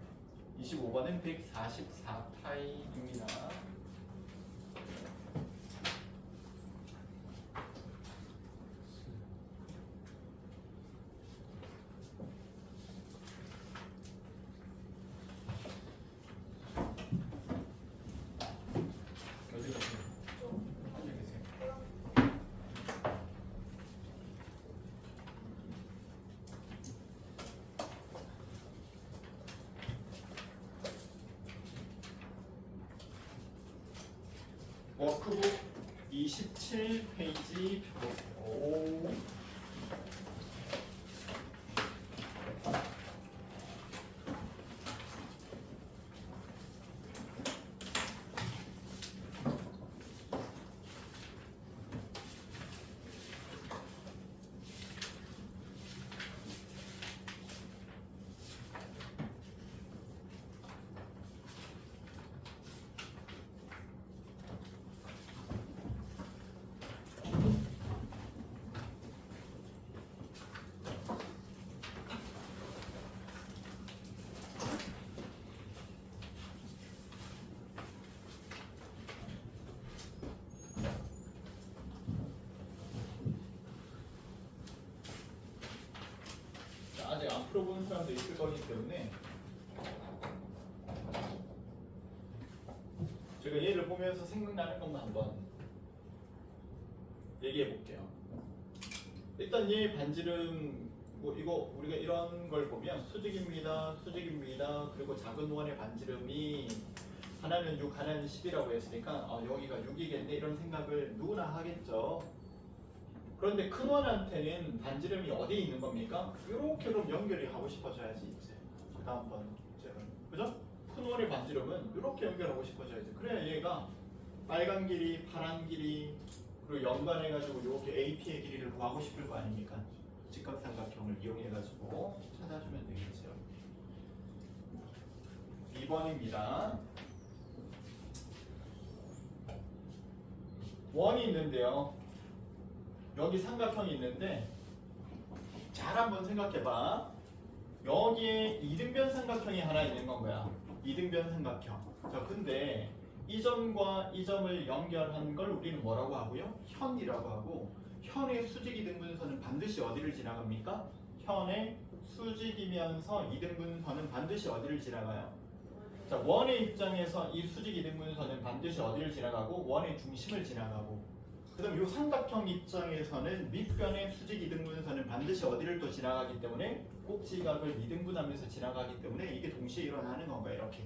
25번은 144파이입니다. 어디 가세요? 앉아 계세요. 워크북 27페이지 오. 아직 안 풀어본 사람도 있을 거기 때문에 제가 얘를 보면서 생각나는 것만 한번 얘기해 볼게요. 일단 얘 반지름 뭐 이거 우리가 이런 걸 보면 수직입니다. 수직입니다. 그리고 작은 원의 반지름이 하나는 6, 하나는 10이라고 했으니까 여기가 6이겠네 이런 생각을 누구나 하겠죠. 그런데 큰 원한테는 반지름이 어디에 있는 겁니까? 이렇게 그럼 연결이 하고 싶어져야지 이제 그 다음번 문제는 그죠? 큰 원의 반지름은 이렇게 연결하고 싶어져야지. 그래야 얘가 빨간 길이, 파란 길이 그리고 연관해가지고 이렇게 AP의 길이를 구하고 싶을 거 아닙니까? 직각삼각형을 이용해가지고 찾아주면 되겠죠. 2번입니다. 원이 있는데요. 여기 삼각형이 있는데 잘 한번 생각해봐. 여기에 이등변 삼각형이 하나 있는 건 거야. 이등변 삼각형. 자, 근데 이 점과 이 점을 연결한 걸 우리는 뭐라고 하고요? 현이라고 하고, 현의 수직 이등분선은 반드시 어디를 지나갑니까? 현의 수직이면서 이등분선은 반드시 어디를 지나가요? 자, 원의 입장에서 이 수직 이등분선은 반드시 어디를 지나가고 원의 중심을 지나가고, 그 다음 이 삼각형 입장에서는 밑변의 수직 이등분선은 반드시 어디를 또 지나가기 때문에 꼭지각을 이등분하면서 지나가기 때문에 이게 동시에 일어나는 건가요? 이렇게.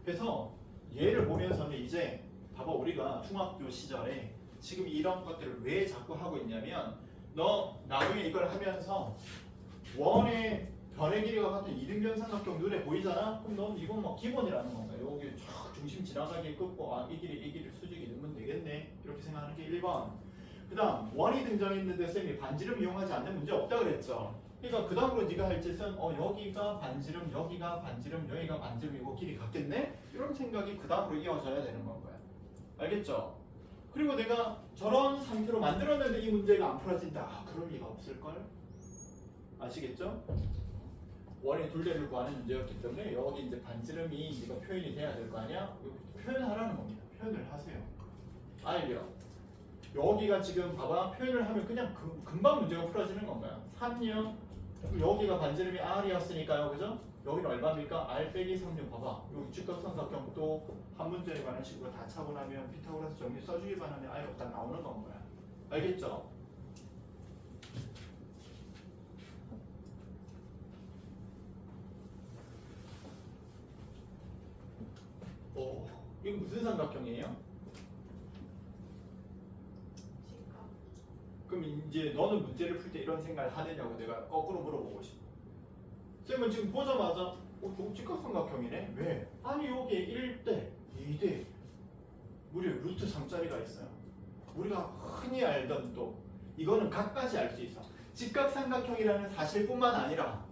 그래서 얘를 보면서는 이제 봐봐, 우리가 중학교 시절에 지금 이런 것들을 왜 자꾸 하고 있냐면, 너 나중에 이걸 하면서 원의 변의 길이가 같은 이등변 삼각형 눈에 보이잖아? 그럼 넌 이건 뭐 기본이라는 건가? 여기 쫙 중심 지나가게 끄고 이 길이 수직이 넣으면 되겠네 이렇게 생각하는 게 1번. 그 다음 원이 등장했는데 쌤이 반지름 이용하지 않는 문제 없다 그랬죠. 그러니까 그 다음으로 네가 할 짓은 여기가 반지름, 여기가 반지름, 여기가 반지름이고 길이 같겠네? 이런 생각이 그 다음으로 이어져야 되는 건 거야. 알겠죠? 그리고 내가 저런 상태로 만들었는데 이 문제가 안 풀어진다. 그럴 리가 없을걸? 아시겠죠? 원의 둘레를 구하는 문제였기 때문에 여기 이제 반지름이 네가 표현이 돼야 될 거 아니야? 표현하라는 겁니다. 표현을 하세요. 알죠? 여기가 지금 봐봐, 표현을 하면 그냥 금방 문제가 풀어지는 건가요? 3요. 여기가 반지름이 R이었으니까요, 그죠? 여기는 얼마입니까? R 빼기 3요. 봐봐, 여기 직각삼각형도 한 문제에 관한 식으로 다 차고 나면 피타고라스 정리 써주기만 하면 R이 딱 나오는 건 거야. 알겠죠? 이거 무슨 삼각형이에요? 직각. 그럼 이제 너는 문제를 풀 때 이런 생각을 하느냐고 내가 거꾸로 물어보고 싶어. 쌤은 지금 보자마자 저거 직각삼각형이네? 왜? 아니 여기에 1대, 2대 무려 루트 3짜리가 있어요. 우리가 흔히 알던 또 이거는 각까지 알 수 있어. 직각삼각형이라는 사실뿐만 아니라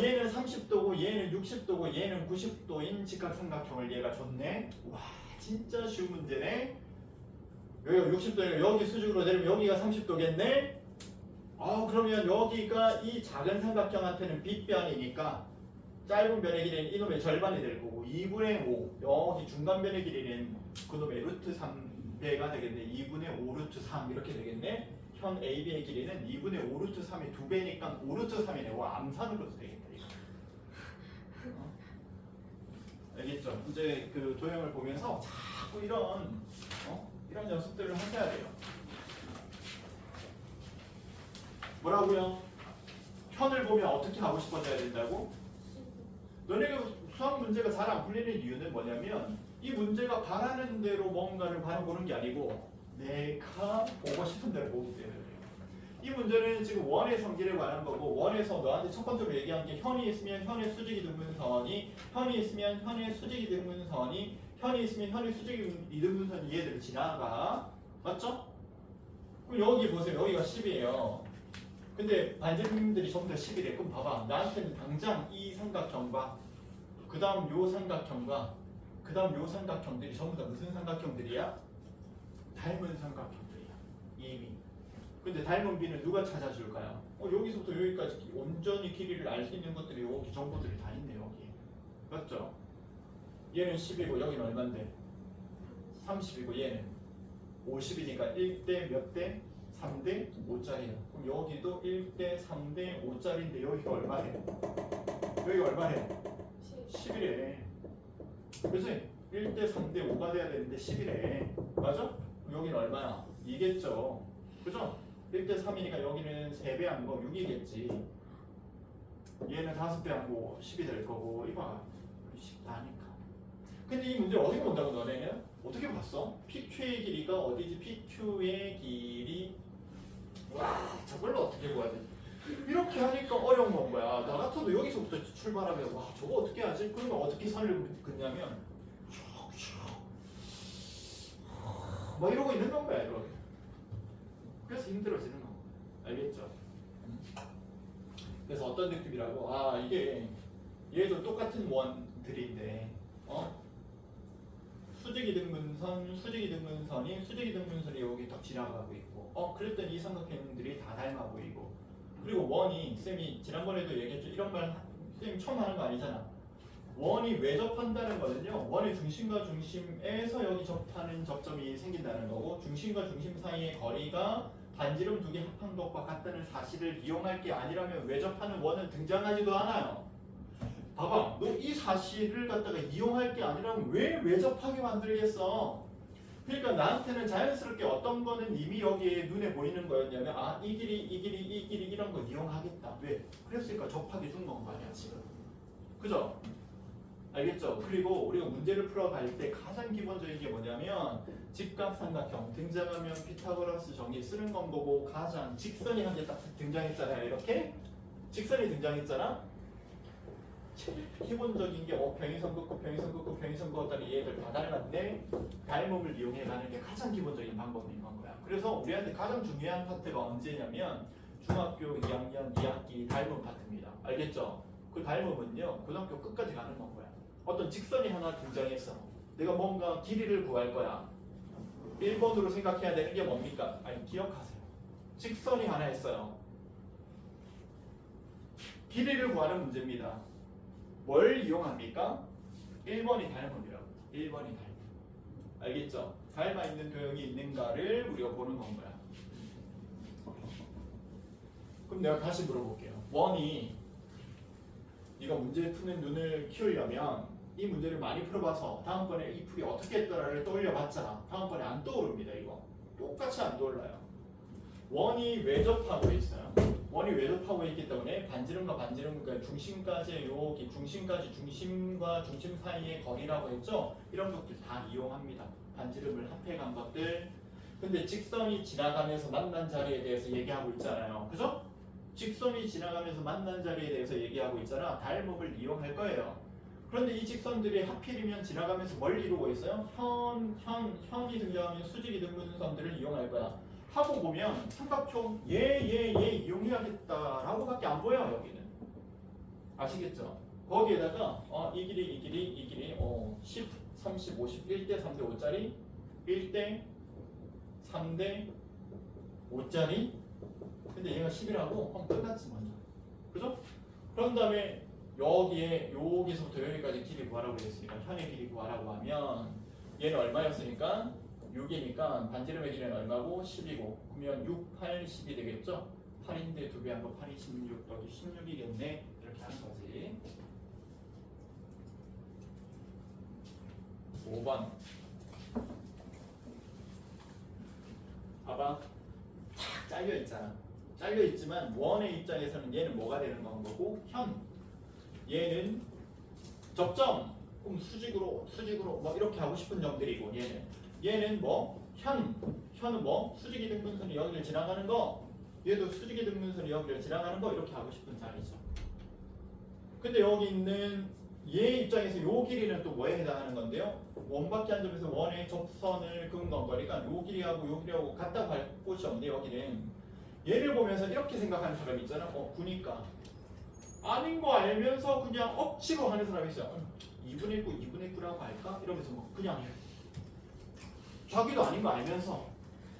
얘는 30도고 얘는 60도고 얘는 90도인 직각삼각형을 얘가 줬네. 와, 진짜 쉬운 문제네. 여기가 60도니까 여기 수직으로 내리면 여기가 30도겠네. 그러면 여기가 이 작은 삼각형한테는 빗변이니까 짧은 변의 길이는 이놈의 절반이 될 거고 2분의 5 여기 중간 변의 길이는 그놈의 루트 3배가 되겠네. 2분의 5 루트 3 이렇게 되겠네. 현 AB의 길이는 2분의 5 루트 3이 2배니까 5 루트 3이네. 암산으로도 되겠다 이거. 알겠죠? 이제 그 도형을 보면서 자꾸 이런 연습들을 하셔야 돼요. 뭐라고요? 현을 보면 어떻게 하고 싶어져야 된다고? 너네가 수학 문제가 잘 안 풀리는 이유는 뭐냐면 이 문제가 바라는 대로 뭔가를 바로 보는 게 아니고 내가 보고 싶은 대로 보기 때문에 그래요. 이 문제는 지금 원의 성질에 관한 거고 원에서 너한테 첫 번째로 얘기한 게 현이 있으면 현의 수직이 등분선이 현이 있으면 현의 수직이 등분선이 현이 있으면 현의 수직이 이등분선이 얘들을 지나가. 맞죠? 그럼 여기 보세요. 여기가 10이에요. 근데 반지름들이 전부 다 10이래. 그럼 봐봐. 나한테는 당장 이 삼각형과 그 다음 요 삼각형과 그 다음 요 삼각형들이 전부 다 무슨 삼각형들이야? 닮은 삼각형들이야. 이미. 근데 닮은 비는 누가 찾아줄까요? 여기서부터 여기까지 온전히 길이를 알 수 있는 것들이 여기 정보들이 다 있네 여기. 맞죠? 얘는 10이고 여기는 얼만데? 30이고 얘는 50이니까 1대 몇 대? 3대 5짜리야. 그럼 여기도 1대 3대 5짜리인데 여기가 얼마래? 여기가 얼마래? 10이래. 그래서 1대 3대 5가 돼야 되는데 10이래. 맞아? 여기는 얼마야? 2겠죠. 그죠? 1대 3이니까 여기는 3배 한 거 6이겠지. 얘는 5배 한 거 10이 될 거고 이봐. 10다니까. 근데 이 문제 어떻게 본다고 너네는? 어떻게 봤어? PQ의 길이가 어디지? PQ의 길이 와 저걸로 어떻게 구하지? 이렇게 하니까 어려운 건 거야. 나 같아도 여기서부터 출발하면 와 저거 어떻게 하지? 그러면 어떻게 선을 긋냐면 막 이러고 있는 건 거야 이렇게. 그래서 힘들어지는 거. 알겠죠? 그래서 어떤 느낌이라고? 이게 얘도 똑같은 원들인데 수직이등분선이 수직이등분선이 여기 딱 지나가고 있고 그랬더니 이 삼각형들이 다 닮아 보이고 그리고 원이 쌤이 지난번에도 얘기했죠. 이런 말 쌤이 처음 하는 거 아니잖아. 원이 왜 접한다는 거는요. 원의 중심과 중심에서 여기 접하는 접점이 생긴다는 거고 중심과 중심 사이의 거리가 반지름 두 개 합한 것과 같다는 사실을 이용할 게 아니라면 왜 접하는 원은 등장하지도 않아요. 봐봐, 너 이 사실을 갖다가 이용할 게 아니라면 왜 접하게 만들겠어? 그러니까 나한테는 자연스럽게 어떤 거는 이미 여기에 눈에 보이는 거였냐면 이 길이 이런 거 이용하겠다. 왜? 그랬으니까 접하게 준 건 아니야 지금. 그죠? 알겠죠? 그리고 우리가 문제를 풀어갈 때 가장 기본적인 게 뭐냐면 직각삼각형 등장하면 피타고라스 정리 쓰는 건 거고 가장 직선이 한 개 딱 등장했잖아요. 이렇게 직선이 등장했잖아. 기본적인 게 평행선 긋고 평행선 긋었다니 얘들 다 닮았네. 닮음을 이용해 가는 게 가장 기본적인 방법인 건 거야. 그래서 우리한테 가장 중요한 파트가 언제냐면 중학교 2학년 2학기 닮음 파트입니다. 알겠죠? 그 닮음은요 고등학교 끝까지 가는 건 거야. 어떤 직선이 하나 등장했어. 내가 뭔가 길이를 구할 거야. 1번으로 생각해야 되는 게 뭡니까? 기억하세요. 직선이 하나 있어요. 길이를 구하는 문제입니다. 뭘 이용합니까? 1번이 닮음이라고. 1번이 닮음. 알겠죠? 닮아 있는 도형이 있는가를 우리가 보는 건 거야. 그럼 내가 다시 물어볼게요. 원이 네가 문제 푸는 눈을 키우려면 이 문제를 많이 풀어봐서 다음번에 이 풀이 어떻게 했더라를 떠올려봤자 다음번에 안 떠오릅니다. 이거 똑같이 안 떠올라요. 원이 왜 접하고 있어요? 원이 왜 접하고 있기 때문에 반지름과 반지름, 그러니까 중심까지의 여기 중심까지 중심과 중심 사이의 거리라고 했죠? 이런 것들 다 이용합니다. 반지름을 합해간 것들. 근데 직선이 지나가면서 만난 자리에 대해서 얘기하고 있잖아요. 그죠? 직선이 지나가면서 만난 자리에 대해서 얘기하고 있잖아. 닮음을 이용할 거예요. 그런데 이 직선들이 하필이면 지나가면서 뭘 이루고 있어요? 현이 등장하면 수직이 등분선들을 이용할 거야. 하고 보면 삼각형 얘 이용해야겠다라고 밖에 안 보여 여기는. 아시겠죠? 거기에다가 이 길이 10, 30, 50, 1대 3대 5짜리 1대 3대 5짜리. 근데 얘가 10이라고 하면 끝났지 먼저. 그죠? 그런 다음에 여기에 여기서부터 여기까지 길이 구하라고 했으니까 현의 길이 구하라고 하면 얘는 얼마였으니까 6이니까 반지름의 길이는 얼마고? 10이고 그러면 6, 8, 10이 되겠죠? 8인데 2배 한 거 8이 16 여기 16이겠네 이렇게 하는 거지. 5번 봐봐 탁 잘려 있잖아. 잘려 있지만 원의 입장에서는 얘는 뭐가 되는 건 거고 현 얘는 접점 그럼 수직으로 뭐 이렇게 하고 싶은 점들이고 얘는 뭐 현은 뭐 수직이 등분선이 여기를 지나가는 거 얘도 수직이 등분선이 여기를 지나가는 거 이렇게 하고 싶은 자리죠. 근데 여기 있는 얘 입장에서 요 길이는 또 뭐에 해당하는 건데요? 원바퀴 한 점에서 원의 접선을 그은 건 거니까 요 길이하고 같다고 할 곳이 없는데 여기는 얘를 보면서 이렇게 생각하는 사람이 있잖아. 구니까 아닌 거 알면서 그냥 억지로 하는 사람이 있어요. 2분의 9, 2분의 9라고 할까? 이러면서 뭐 그냥 해. 자기도 아닌 거 알면서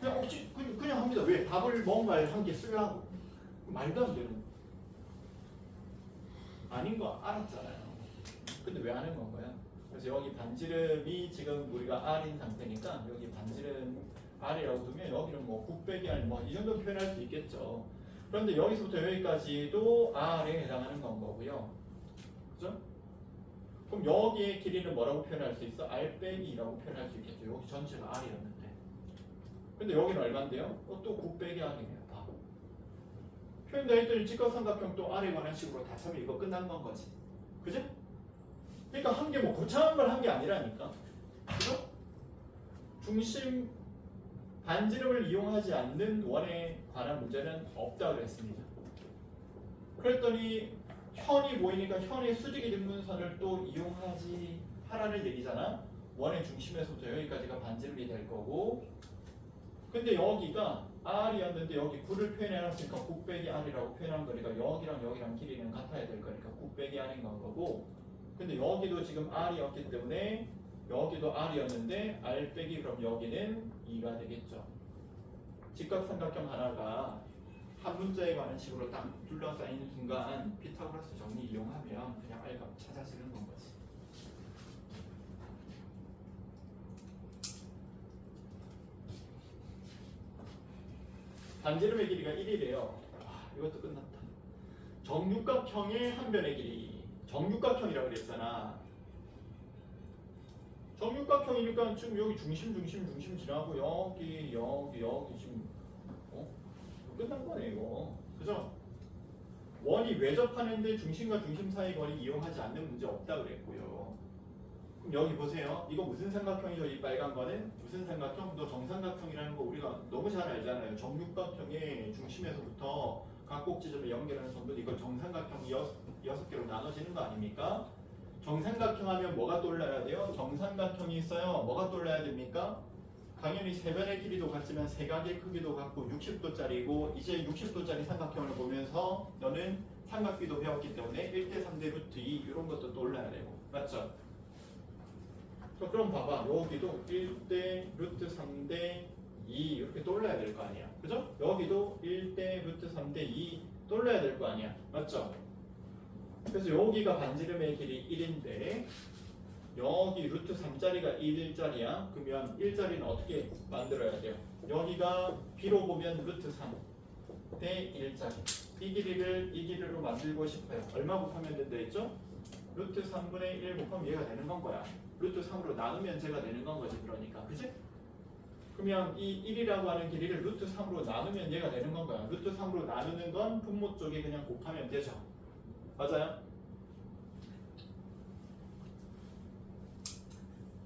그냥 억지 그냥 합니다. 왜? 답을 뭔가를 한 개 쓰려고. 말도 안 되는. 아닌 거 알았잖아요. 근데 왜 하는 건가요? 그래서 여기 반지름이 지금 우리가 R인 상태니까 여기 반지름 R이라고 두면 여기는 뭐 900이 아니 뭐 이 정도 표현할 수 있겠죠. 그런데 여기서부터 여기까지도 R에 해당하는 건 거고요. 그죠? 그럼 여기의 길이는 뭐라고 표현할 수 있어? R 빼기 2라고 표현할 수 있겠죠. 여기 전체가 R이었는데. 근데 여기는 얼마인데요? 또 9 빼기 R이네요. 다. 표현 다 했더니 직각삼각형 또 R에 관한 식으로 다 처음에 이거 끝난 건 거지. 그죠? 그러니까 한 게 뭐 거창한 걸 한 게 아니라니까. 그죠? 중심 반지름을 이용하지 않는 원에 관한 문제는 없다고 그랬습니다. 그랬더니 현이 보이니까 현의 수직이 등분선을 또 이용하지 하라는 얘기잖아. 원의 중심에서부터 여기까지가 반지름이 될 거고 근데 여기가 R이었는데 여기 9를 표현해놨으니까 9 빼기 R이라고 표현한 거니까 여기랑 길이는 같아야 될 거니까 9 빼기 R인 건 거고 근데 여기도 지금 R이었기 때문에 여기도 R이었는데 R 빼기 그럼 여기는 2가 되겠죠. 직각삼각형 하나가 한 문자에 관한 식으로 딱 둘러싸이는 순간 피타고라스 정리 이용하면 그냥 R값 찾아지는 건 거지. 반지름의 길이가 1이래요. 이것도 끝났다. 정육각형의 한 변의 길이 정육각형이라고 그랬잖아. 정육각형이니까 지금 여기 중심 지나고 여기 지금 끝난 거네 이거. 그죠? 원이 외접하는데 중심과 중심 사이 거리 이용하지 않는 문제 없다 그랬고요. 그럼 여기 보세요. 이거 무슨 삼각형이죠? 이 빨간 거는 무슨 삼각형? 너 정삼각형이라는 거 우리가 너무 잘 알잖아요. 정육각형의 중심에서부터 각 꼭지점에 연결하는 선분 이거 정삼각형이 6개로 나눠지는 거 아닙니까? 정삼각형 하면 뭐가 떠올라야 돼요? 정삼각형이 있어요. 뭐가 떠올라야 됩니까? 당연히 세 변의 길이도 같지만 세각의 크기도 같고 60도짜리고 이제 60도짜리 삼각형을 보면서 너는 삼각비도 배웠기 때문에 1대 3대 루트 2 이런 것도 떠올라야 되고 맞죠? 그럼 봐봐 여기도 1대 루트 3대 2 이렇게 떠올라야 될 거 아니야. 그죠? 여기도 1대 루트 3대 2 떠올라야 될 거 아니야. 맞죠? 그래서 여기가 반지름의 길이 1인데 여기 루트 3짜리가 1짜리야. 그러면 1짜리는 어떻게 만들어야 돼요? 여기가 B로 보면 루트 3 대 1짜리 이 길이로 만들고 싶어요. 얼마 곱하면 된다 했죠? 루트 3분의 1 곱하면 얘가 되는 건 거야. 루트 3으로 나누면 제가 되는 건 거지. 그러니까 그치? 그러면 이 1이라고 하는 길이를 루트 3으로 나누면 얘가 되는 건 거야. 루트 3으로 나누는 건 분모 쪽에 그냥 곱하면 되죠. 맞아요?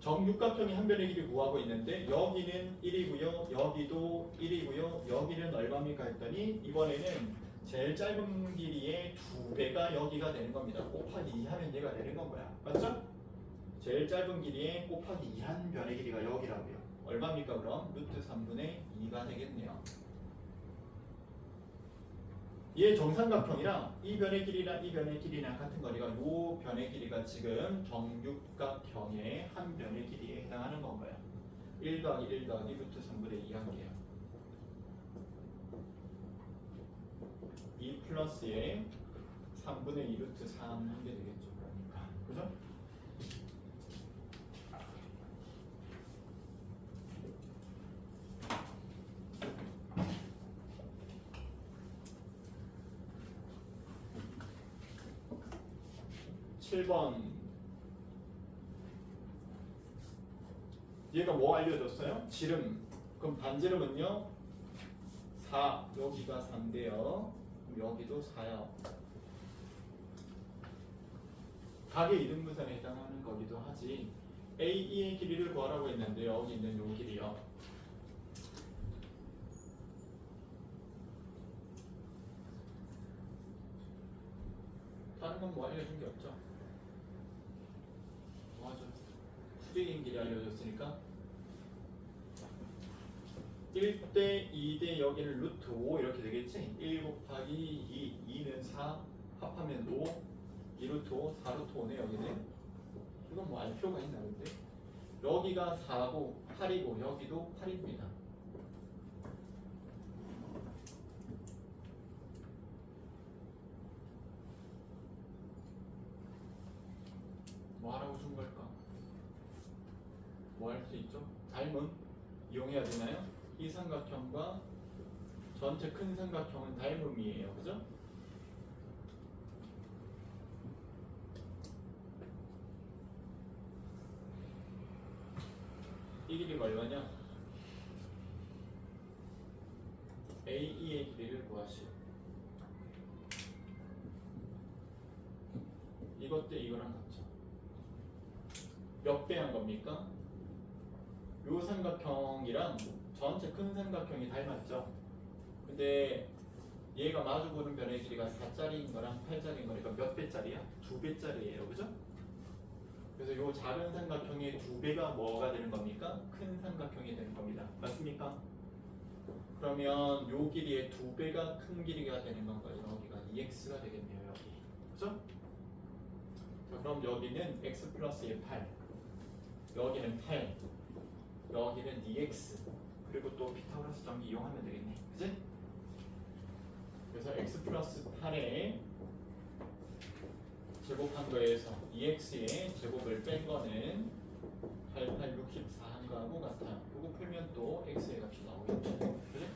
정육각형이 한 변의 길이 구하고 있는데 여기는 1이고요. 여기도 1이고요. 여기는 얼마입니까 했더니 이번에는 제일 짧은 길이의 2배가 여기가 되는 겁니다. 곱하기 2 하면 얘가 되는 건 거야. 맞죠? 제일 짧은 길이의 곱하기 2한 변의 길이가 여기라고요. 얼마입니까 그럼? 루트 3분의 2가 되겠네요. 얘 정삼각형이랑 이 변의 길이랑 이 변의 길이랑 같은 거리가 요 변의 길이가 지금 정육각형의 한 변의 길이에 해당하는 건가요? 1 더하기 1 더하기 루트 3분의 2 할게요. 2 플러스에 3분의 2 루트 3 하게 되겠죠. 그러니까. 그죠? 칠 번 얘가 뭐 알려줬어요? 지름. 그럼 반지름은요? 4. 여기가 4인데요. 여기도 4요. 각의 이등분선에 해당하는 거기도 하지. AE의 길이를 구하라고 했는데 여기 있는 요 길이요. 다른 건 뭐 알려준 게 없죠. 맞아. 수직인 길이 알려줬으니까 1대 2대 여기는 루트 5 이렇게 되겠지. 1 곱하기 2, 2는 4 합하면 5, 2 루트 5, 4 루트 5네 여기는. 이건 뭐 알 필요가 있나 근데. 여기가 4고 8이고 여기도 8입니다. 뭐 하라고 준 걸까? 뭐 할 수 있죠? 닮음 이용해야 되나요? 이 삼각형과 전체 큰 삼각형은 닮음이에요. 그죠? 이 길이가 얼마냐? AE의 길이를 구하시오. 이것 대 이거랑 같죠? 몇 배 한 겁니까? 요 삼각형이랑 전체 큰 삼각형이 닮았죠? 근데 얘가 마주보는 변의 길이가 4짜리인 거랑 8짜리인 거니까 몇 배짜리야? 2배짜리예요. 그죠? 그래서 요 작은 삼각형의 2배가 뭐가 되는 겁니까? 큰 삼각형이 되는 겁니다. 맞습니까? 그러면 요 길이의 2배가 큰 길이가 되는 건가요? 여기가 2x가 되겠네요. 여기. 그죠? 자, 그럼 여기는 x 플러스의 8, 여기는 8, 여기는 2x, 그리고 또 피타고라스 정리 이용하면 되겠네. 그치? 그래서 x 플러스 8에 제곱한 거에서 2x의 제곱을 뺀 거는 88, 64 한 거하고 같아요. 이거 풀면 또 x의 값이 나오겠죠. 그래?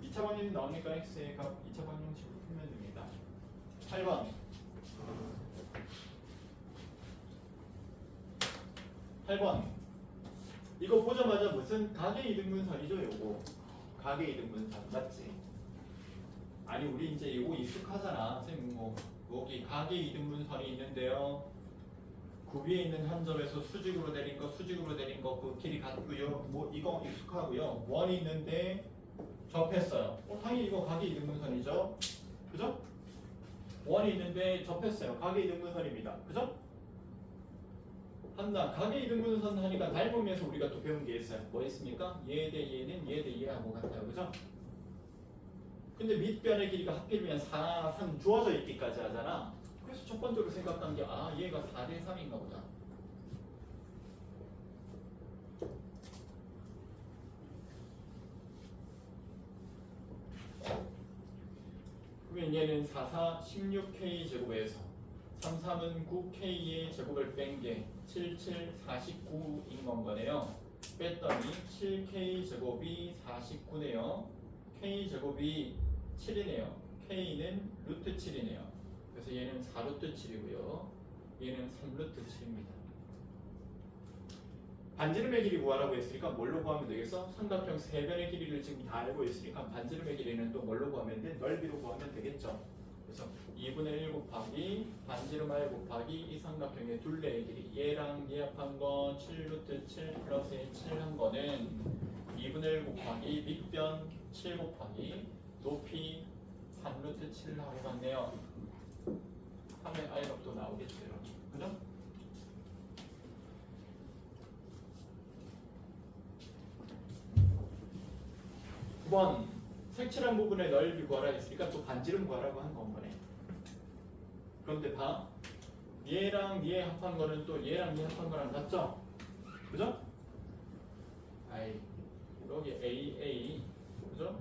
2차 방정식 나오니까 x의 값 2차 방정식으로 풀면 됩니다. 8번 8번 이거 보자마자 무슨 각의 이등분선이죠. 요거 각의 이등분선 맞지? 아니 우리 이제 이거 익숙하잖아. 선생님 뭐 여기 각의 이등분선이 있는데요. 그 위에 있는 한 점에서 수직으로 내린 거 그 길이 같고요. 뭐 이거 익숙하고요. 원이 있는데 접했어요. 당연히 이거 각의 이등분선이죠. 그죠? 원이 있는데 접했어요. 각의 이등분선입니다. 그죠? 한다. 각의 이등분선 하니까 닮으면서 우리가 또 배운 게 있어요. 뭐 있습니까? 얘 대 얘는 얘 대 얘하고 같아요. 그죠? 근데 밑변의 길이가 하필이면 4, 3 주어져 있기까지 하잖아. 그래서 첫 번째로 생각한 게 얘가 4대 3인가 보다. 그러면 얘는 4, 4, 16K 제곱에서 3, 3은 9K의 제곱을 뺀 게 7, 7, 49인 건 거네요. 뺐더니 7K 제곱이 49네요. K 제곱이 7이네요. K는 루트 7이네요. 그래서 얘는 4루트 7이고요. 얘는 3루트 7입니다. 반지름의 길이 구하라고 했으니까 뭘로 구하면 되겠어? 삼각형 세 변의 길이를 지금 다 알고 있으니까 반지름의 길이는 또 뭘로 구하면 돼? 넓이로 구하면 되겠죠. 그래서 2분의 1 곱하기 반지름 r 곱하기 이 삼각형의 둘레의 길이 얘랑 얘 합한 건 7루트 7 플러스 7 한 거는 2분의 1 곱하기 밑변 7 곱하기 높이 3루트 7 하고 같네요. 하면 r값도 나오겠죠. 이렇게. 그죠? 번 색칠한 부분의 넓이 구하라 했으니까 또 반지름 구하라고 한 거네. 그런데 봐. 얘랑 얘 합한 거는 또 얘랑 얘 합한 거랑 같죠? 그죠? 아이 여기 AA 그죠?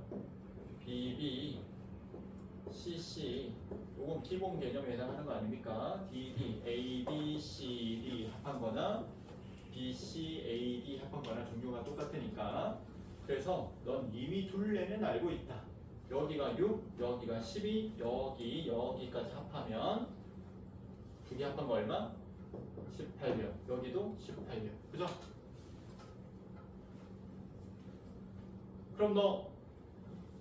BB CC 요건 기본 개념에 해당하는 거 아닙니까? DD, AD, CD 합한 거나 BC, AD 합한 거나 종류가 똑같으니까 그래서 넌 이미 둘레는 알고 있다. 여기가 6, 여기가 12, 여기까지 합하면 두 개 합한 거 얼마? 18명. 여기도 18명. 그죠? 그럼 너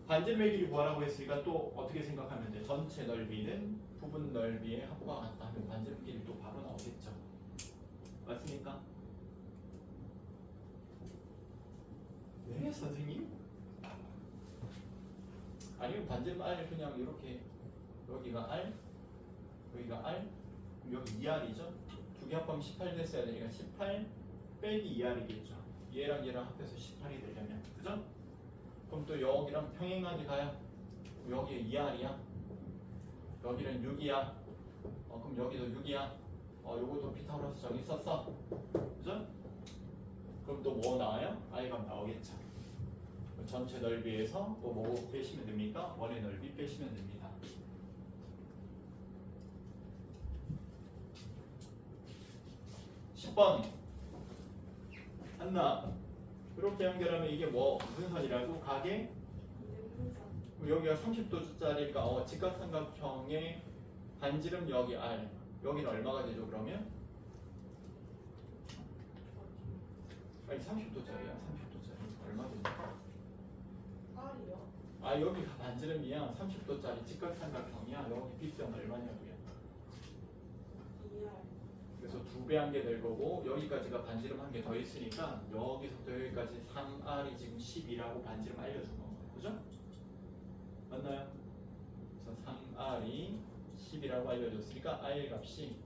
반지름의 길이 구하라고 했으니까 또 어떻게 생각하면 돼? 전체 넓이는 부분 넓이의 합과 같다 하면 반지름 길이 또 바로 나오겠죠. 맞습니까? 네, 선생님? 아니면 반지름 R 그냥 이렇게 여기가 R, 여기가 R, 그럼 여기 2R이죠? 두 개 합하면 18 됐어야 되니까 18 빼기 2R이겠죠. 얘랑 얘랑 합해서 18이 되려면, 그죠? 그럼 또 여기랑 평행하게 가요. 여기 2R이야. 여기는 6이야. 그럼 여기도 6이야. 요것도 피타고라스 정의 썼어. 그죠? 그럼 또 뭐 나와요? R값 나오겠죠. 전체 넓이에서 또 뭐 빼시면 됩니까? 원의 넓이 빼시면 됩니다. (10번) 한나 이렇게 연결하면 이게 뭐 무슨 선이라고? 가게? 여기가 30도짜리니까 직각삼각형의 반지름 여기 R 여기는 얼마가 되죠 그러면? 아니 30도짜리야 30도짜리 얼마 되니까? R이요? 여기가 반지름이야 30도짜리 직각삼각형이야 여기 빗변 얼마냐고요? 2R. 그래서 2배 한 개 될 거고 여기까지가 반지름 한 개 더 있으니까 여기서부터 여기까지 3R이 지금 10이라고 반지름 알려준 건가요 그죠? 맞나요? 그래서 3R이 10이라고 알려줬으니까 R 값이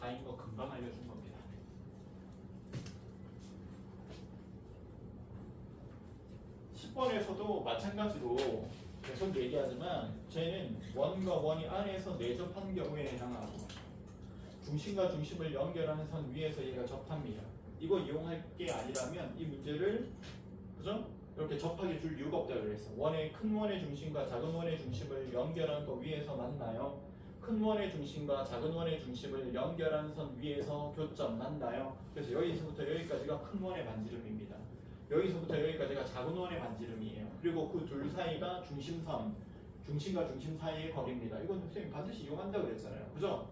4인 거 금방 알려준 겁니다. (10번에서도) 마찬가지로 계속 얘기하지만 쟤는 원과 원이 안에서 내접한 경우에 해당하고 중심과 중심을 연결하는 선 위에서 얘가 접합니다. 이거 이용할 게 아니라면 이 문제를 그죠? 이렇게 접하게 줄 이유가 없다고 그랬어. 큰 원의 중심과 작은 원의 중심을 연결한 거 위에서 만나요. 큰 원의 중심과 작은 원의 중심을 연결한 선 위에서 교점 만나요. 그래서 여기서부터 여기까지가 큰 원의 반지름입니다. 여기서부터 여기까지가 작은 원의 반지름이에요. 그리고 그 둘 사이가 중심선, 중심과 중심 사이의 거리입니다. 이건 선생님 반드시 이용한다고 그랬잖아요. 그죠?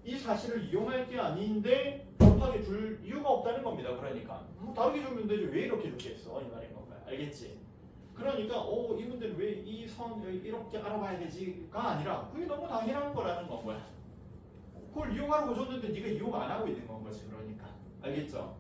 이 사실을 이용할 게 아닌데 접하게 줄 이유가 없다는 겁니다. 그러니까 다르게 주면 되지 왜 이렇게 주겠어 이 말인 건가요? 알겠지? 그러니까 이분들은 왜 이 선 이렇게 알아봐야 되지가 아니라 그게 너무 당연한 거라는 건 거야. 그걸 이용하라고 줬는데 네가 이용 안 하고 있는 건 거지. 그러니까 알겠죠?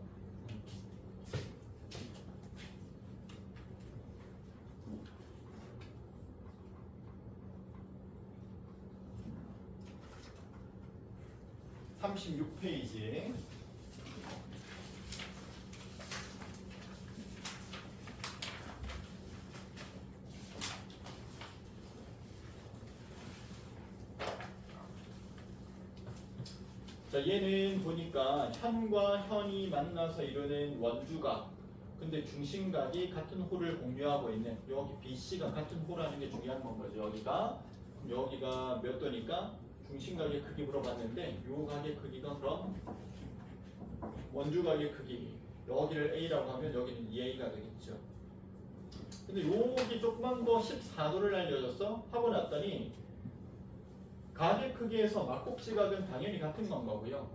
(36페이지) 자, 얘는 보니까 현과 현이 만나서 이루는 원주각. 근데 중심각이 같은 홀을 공유하고 있는 여기 BC가 같은 홀하는 게 중요한 건 거죠. 여기가 몇 도니까 중심각의 크기 물어봤는데 요 각의 크기가 그럼 원주각의 크기 여기를 A라고 하면 여기는 2A가 되겠죠. 근데 여기 조금만 더 14도를 알려줬어? 하고 났더니 각의 크기에서 막꼭지각은 당연히 같은 건 거고요.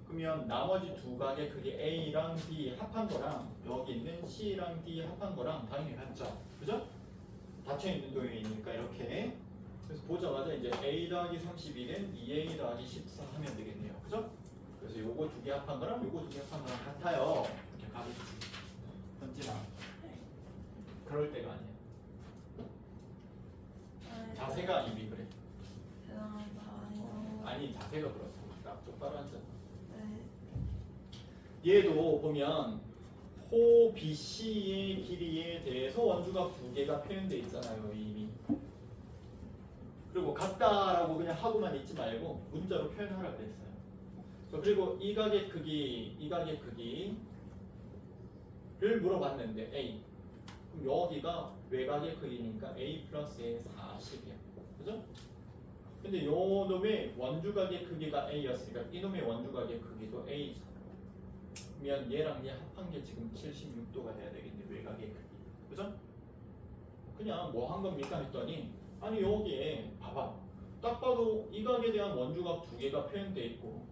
그러면 나머지 두 각의 크기 A랑 B 합한 거랑 여기 있는 C랑 D 합한 거랑 당연히 같죠. 그죠? 닫혀있는 도형이니까 이렇게. 그래서 보자마자 이제 A 더하기 32는 2A 더하기 14 하면 되겠네요. 그죠? 그래서 요거 두 개 합한 거랑 요거 두 개 합한 거랑 같아요. 이렇게 가르쳐. 현진아. 그럴 때가 아니야. 자세가 이미 그래. 아니 자세가 그렇다고. 딱 똑바로 앉아. 얘도 보면 호 BC의 길이에 대해서 원주각 두 개가 표현되어 있잖아요, 이미. 그리고 같다라고 그냥 하고만 있지 말고 문자로 표현하라고 했어요. 그리고 이 각의 크기, 이 각의 크기를 물어봤는데 A. 그럼 여기가 외곽의 크기니까 A 플러스 A 40이야. 그죠? 근데 요 놈의 원주각의 크기가 A였으니까 이놈의 원주각의 크기도 A잖아. 그러면 얘랑 얘 합한 게 지금 76도가 돼야 되겠네, 외곽의 크기. 그죠? 그냥 뭐 한 겁니까 했더니 아니 여기에 봐봐. 딱 봐도 이 각에 대한 원주각 두 개가 표현돼 있고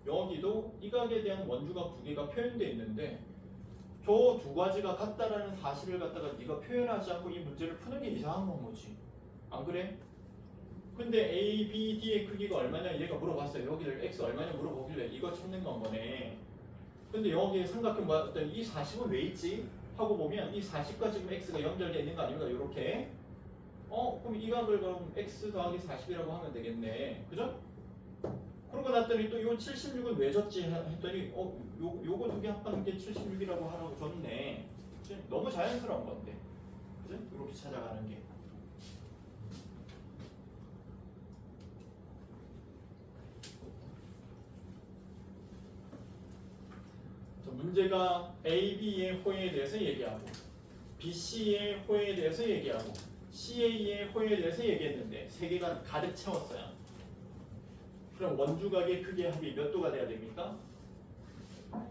여기도 이 각에 대한 원주각 두 개가 표현돼 있는데 저 두 가지가 같다라는 사실을 갖다가 네가 표현하지 않고 이 문제를 푸는 게 이상한 건 거지. 안 그래? 근데 A, B, D의 크기가 얼마냐 얘가 물어봤어요. 여기를 X 얼마냐 물어보길래 이거 찾는 건 거네. 근데 여기에 삼각형 봤더니 이 40은 왜 있지? 하고 보면 이 40과 지금 X가 연결되어 있는 거 아닙니까? 이렇게. 그럼 이 각을 그럼 X 더하기 40이라고 하면 되겠네. 그죠? 그러고 났더니 또 요 76은 왜 줬지? 했더니 요거 두 개 합하는 게 76이라고 하라고 줬네. 그치? 너무 자연스러운 건데. 그죠? 이렇게 찾아가는 게. 문제가 AB의 호에 대해서 얘기하고 BC의 호에 대해서 얘기하고 CA의 호에 대해서 얘기했는데 세 개가 가득 채웠어요. 그럼 원주각의 크기의 합이 몇 도가 돼야 됩니까?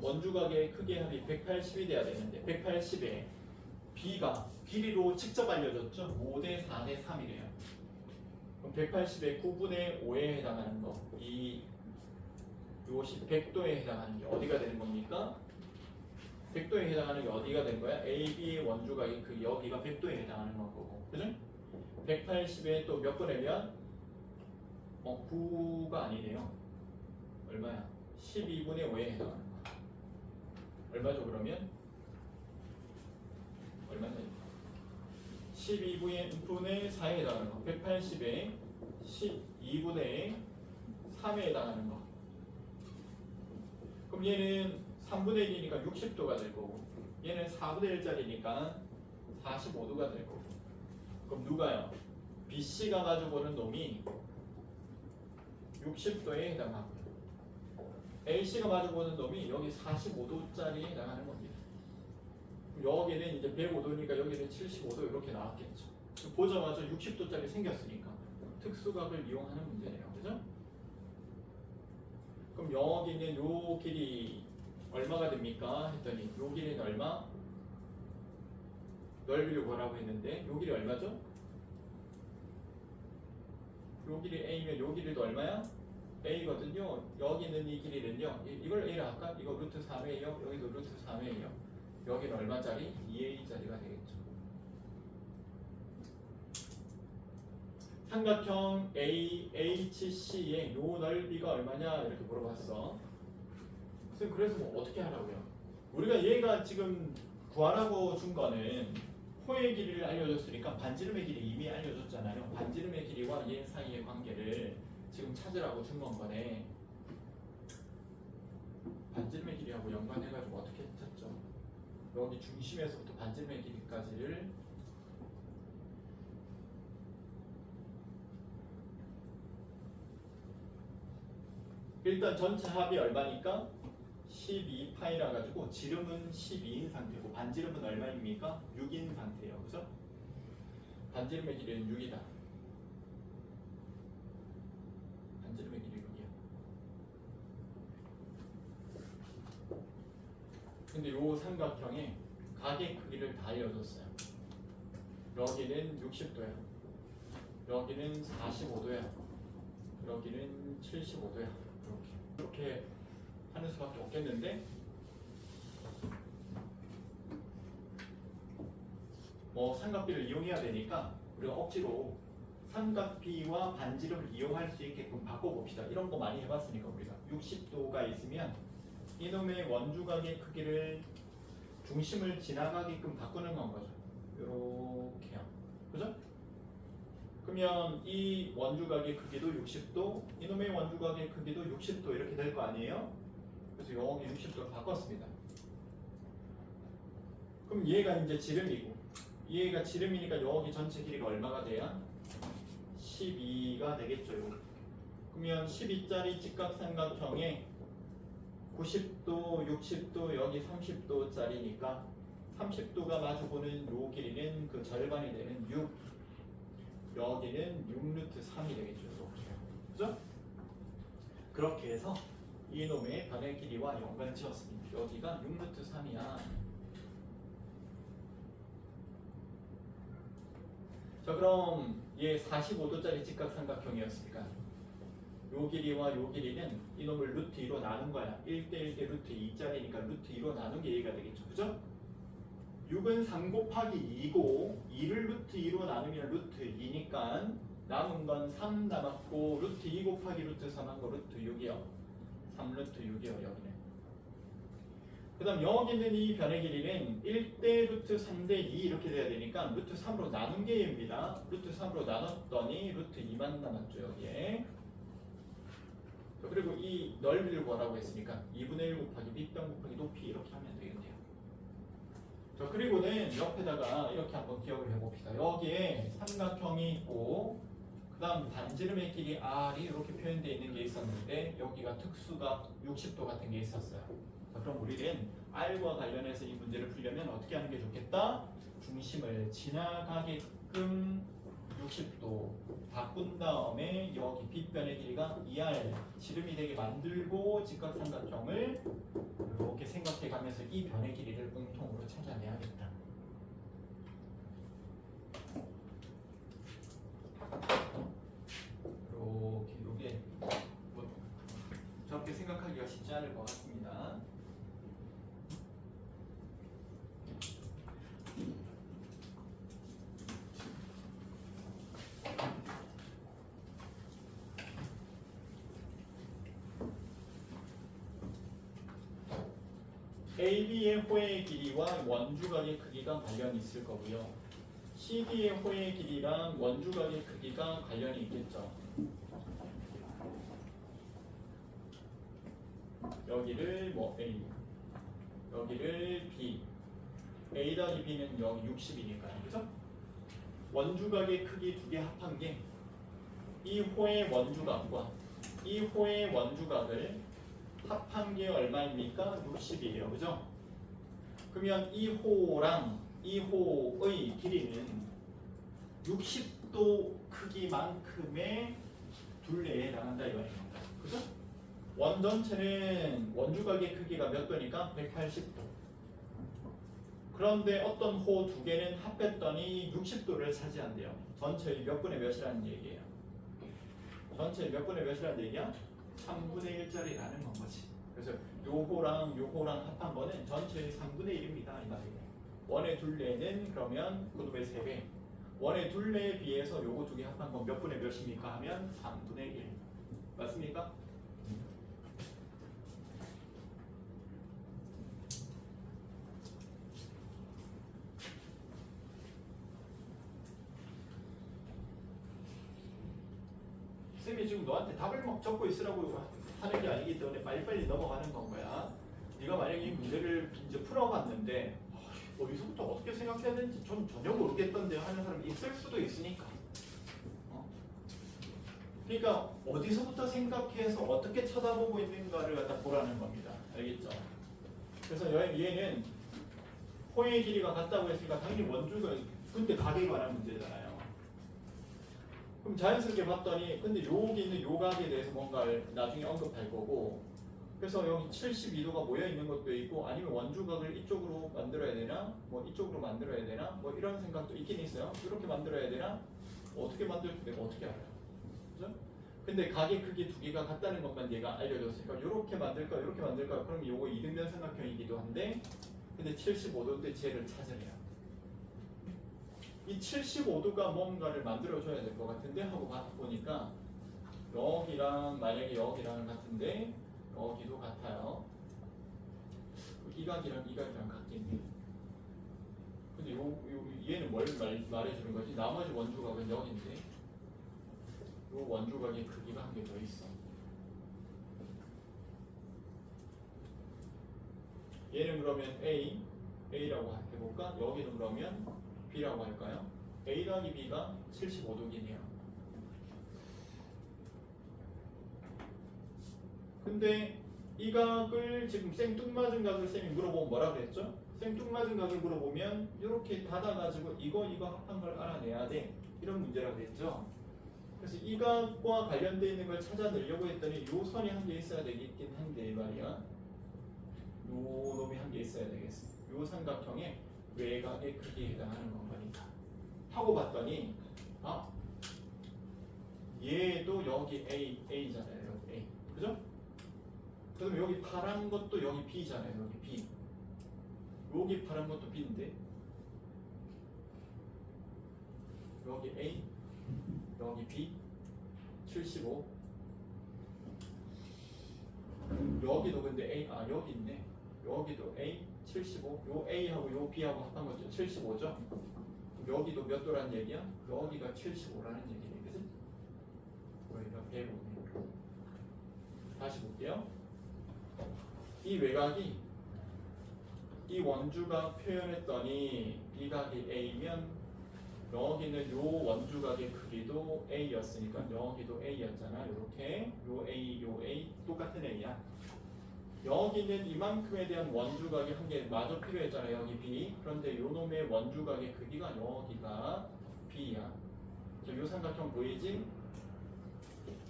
원주각의 크기의 합이 180이 돼야 되는데 180에 B가 길이로 직접 알려줬죠. 5대 4대 3이래요. 그럼 180의 9분의 5에 해당하는 거 이것이 100도에 해당하는 게 어디가 되는 겁니까? 100도에 해당하는 게 어디가 된 거야? AB의 원주각이 그 여기가 100도에 해당하는 거고, 그죠? 180에 또 몇 분의면 9가 아니네요. 얼마야? 12분의 5에 해당하는 거. 얼마죠 그러면? 얼마냐? 12분의 4에 해당하는 거. 180에 12분의 3에 해당하는 거. 그럼 얘는 3분의 1이니까 60도가 될 거고 얘는 4분의 1짜리니까 45도가 될 거고 그럼 누가요? BC가 가져보는 놈이 60도에 해당하고요 AC가 가져보는 놈이 여기 45도짜리에 해당하는 겁니다. 그럼 여기는 이제 105도니까 여기는 75도 이렇게 나왔겠죠. 보자마자 60도짜리 생겼으니까 특수각을 이용하는 문제네요. 그죠? 그럼 여기는 요 길이 얼마가 됩니까? 했더니 요 길이는 얼마? 넓이를 뭐라고 했는데 요 길이 얼마죠? 요 길이 A면 요 길이도 얼마야? A거든요. 여기 있는 이 길이는요. 이걸 A라 할까? 이거 루트 3A요. 여기도 루트 3A요. 여기는 얼마짜리? 2A짜리가 되겠죠. 삼각형 AHC의 요 넓이가 얼마냐 이렇게 물어봤어. 그래서 뭐 어떻게 하라고요? 우리가 얘가 지금 구하라고 준 거는 호의 길이를 알려줬으니까 반지름의 길이 이미 알려줬잖아요. 반지름의 길이와 얘 사이의 관계를 지금 찾으라고 준 건 거네. 반지름의 길이하고 연관해가지고 어떻게 찾죠? 여기 중심에서부터 반지름의 길이까지를 일단 전체 합이 얼마니까? 12파이라 가지고 지름은 12인 상태고 반지름은 얼마입니까? 6인 상태예요. 그죠? 반지름의 길이는 6이다. 반지름의 길이 6이야. 근데 요 삼각형에 각의 크기를 다 알려줬어요. 여기는 60도야. 여기는 45도야. 여기는 75도야. 이렇게 하는 수밖에 없겠는데 뭐 삼각비를 이용해야 되니까 우리가 억지로 삼각비와 반지름을 이용할 수 있게끔 바꿔봅시다. 이런 거 많이 해봤으니까 우리가 60도가 있으면 이놈의 원주각의 크기를 중심을 지나가게끔 바꾸는 건 거죠. 이렇게요. 그죠? 그러면 이 원주각의 크기도 60도, 이놈의 원주각의 크기도 60도 이렇게 될 거 아니에요? 그래서 여기 60도로 바꿨습니다. 그럼 얘가 이제 지름이고 얘가 지름이니까 여기 전체 길이가 얼마가 돼야? 12가 되겠죠. 요거. 그러면 12짜리 직각삼각형에 90도, 60도, 여기 30도짜리니까 30도가 마주보는 요 길이는 그 절반이 되는 6. 여기는 6루트 3이 되겠죠. 이렇게. 그죠? 그렇게 해서 이놈의 변의 길이와 연관을 지었습니다. 여기가 6루트 3이야. 자, 그럼 얘 45도짜리 직각삼각형이었으니까 요 길이와 요 길이는 이놈을 루트 2로 나눈 거야. 1대1 대 루트 2짜리니까 루트 2로 나눈 게 얘가 되겠죠. 그죠? 6은 3 곱하기 2고 2를 루트 2로 나누면 루트 2니까 남은 건 3 남았고 루트 2 곱하기 루트 3한 거 루트 6이요. 3 루트 6이요. 여기는. 그 다음 여기는 이 변의 길이는 1대 루트 3대 2 이렇게 돼야 되니까 루트 3으로 나눈 게 얘입니다. 루트 3으로 나눴더니 루트 2만 남았죠. 여기에. 그리고 이 넓이를 뭐라고 했으니까 2분의 1 곱하기 밑변 곱하기 높이 이렇게 하면 되겠네요. 자, 그리고는 옆에다가 이렇게 한번 기억을 해봅시다. 여기에 삼각형이 있고 그 다음 반지름의 길이 R이 이렇게 표현되어 있는 게 있었는데 여기가 특수가 60도 같은 게 있었어요. 자, 그럼 우리는 R과 관련해서 이 문제를 풀려면 어떻게 하는 게 좋겠다? 중심을 지나가게끔 60도 바꾼 다음에 여기 빗변의 길이가 2R 지름이 되게 만들고 직각삼각형을 이렇게 생각해 가면서 이 변의 길이를 공통으로 찾아내야겠다. 이렇게 뭐 저렇게 생각하기가 쉽지 않을 것 같습니다. AB의 호의 길이와 원주각의 크기가 관련이 있을 거고요. CD의 호의 길이랑 원주각의 크기가 관련이 있겠죠. 여기를 뭐 A, 여기를 B, A 더하기 B는 여기 60이니까요. 그죠? 원주각의 크기 두 개 합한 게 이 호의 원주각과 이 호의 원주각을 합한 게 얼마입니까? 60이에요. 그죠? 그러면 이 호랑 이 호의 길이는 60도 크기만큼의 둘레에 해당한다 이 말입니다. 그죠? 원 전체는 원주각의 크기가 몇 도니까? 180도. 그런데 어떤 호 두 개는 합했더니 60도를 차지한대요. 전체의 몇 분의 몇이라는 얘기예요. 전체의 몇 분의 몇이라는 얘기야? 3분의 1짜리라는 건 거지. 그래서 요호랑 요호랑 합한 거는 전체의 3분의 1입니다. 이 말이에요. 원의 둘레는 그러면 그놈의 3배. 원의 둘레에 비해서 요거 두 개 합한 건 몇 분의 몇입니까? 하면 3분의 1. 맞습니까? 쌤이 지금 너한테 답을 막 적고 있으라고 하는 게 아니기 때문에 빨리빨리 넘어가는 건 거야. 네가 만약에 이 문제를 이제 풀어봤는데 어디서부터 어떻게 생각해야 되는지 전 전혀 모르겠던데 하는 사람이 있을 수도 있으니까. 그러니까 어디서부터 생각해서 어떻게 쳐다보고 있는가를 갖다 보라는 겁니다. 알겠죠? 그래서 얘는 호의 길이가 같다고 했으니까 당연히 원주가 근데 각에 관한 문제잖아요. 그럼 자연스럽게 봤더니 근데 여기는 요 각에 대해서 뭔가를 나중에 언급할 거고 그래서 여기 72도가 모여 있는 것도 있고 아니면 원주각을 이쪽으로 만들어야 되나 뭐 이쪽으로 만들어야 되나 뭐 이런 생각도 있긴 있어요. 이렇게 만들어야 되나 어떻게 만들지 내가 어떻게 알아요? 그죠? 근데 각의 크기 두 개가 같다는 것만 얘가 알려줬으니까 이렇게 만들까 이렇게 만들까 그럼 요거 이등변 삼각형이기도 한데 근데 75도인데 쟤를 찾으래요. 이 75도가 뭔가를 만들어줘야 될 것 같은데 하고 보니까 여기랑 만약에 여기랑 같은데 여기도 같아요. 이 각이랑 이 각이랑 같겠네. 근데 얘는 뭘 말해주는 거지? 나머지 원주각은 여기인데 요 원주각의 크기가 한 개 더 있어. 얘는 그러면 A A라고 해볼까? 여기는 그러면 B라고 할까요? A 더하기 B가 75도기네요. 근데 이 각을 지금 생뚱맞은 각을 쌤이 물어보면 뭐라 그랬죠? 생뚱맞은 각을 물어보면 이렇게 닫아가지고 이거 합한 걸 알아내야 돼. 이런 문제라고 했죠. 그래서 이 각과 관련되어 있는 걸 찾아내려고 했더니 요 선이 한 개 있어야 되겠긴 한데 말이야. 요 놈이 한 개 있어야 되겠어. 요 삼각형의 외곽의 크기에 해당하는 건 거니까. 하고 봤더니 아 얘도 여기 A잖아요. 여기 A. 그죠? 그럼 여기 파란 것도 여기 B잖아요. 여기 B. 여기 파란 것도 B인데 여기 A 여기 B 75 여기도 근데 A 여기 있네. 여기도 A 75 요 A하고 요 B하고 합한 거죠. 75죠. 여기도 몇 도라는 얘기야? 여기가 75라는 얘기네. 그치? 여기가 105네. 다시 볼게요. 이 외곽이 이 원주각 표현했더니 이 각이 A면 여기는 요 원주각의 크기도 A였으니까 여기도 A였잖아. 이렇게 요 A 똑같은 A야. 여기는 이만큼에 대한 원주각이 한 개 마저 필요했잖아요. 여기 B. 그런데 요 놈의 원주각의 크기가 여기가 B야. 요 삼각형 보이지?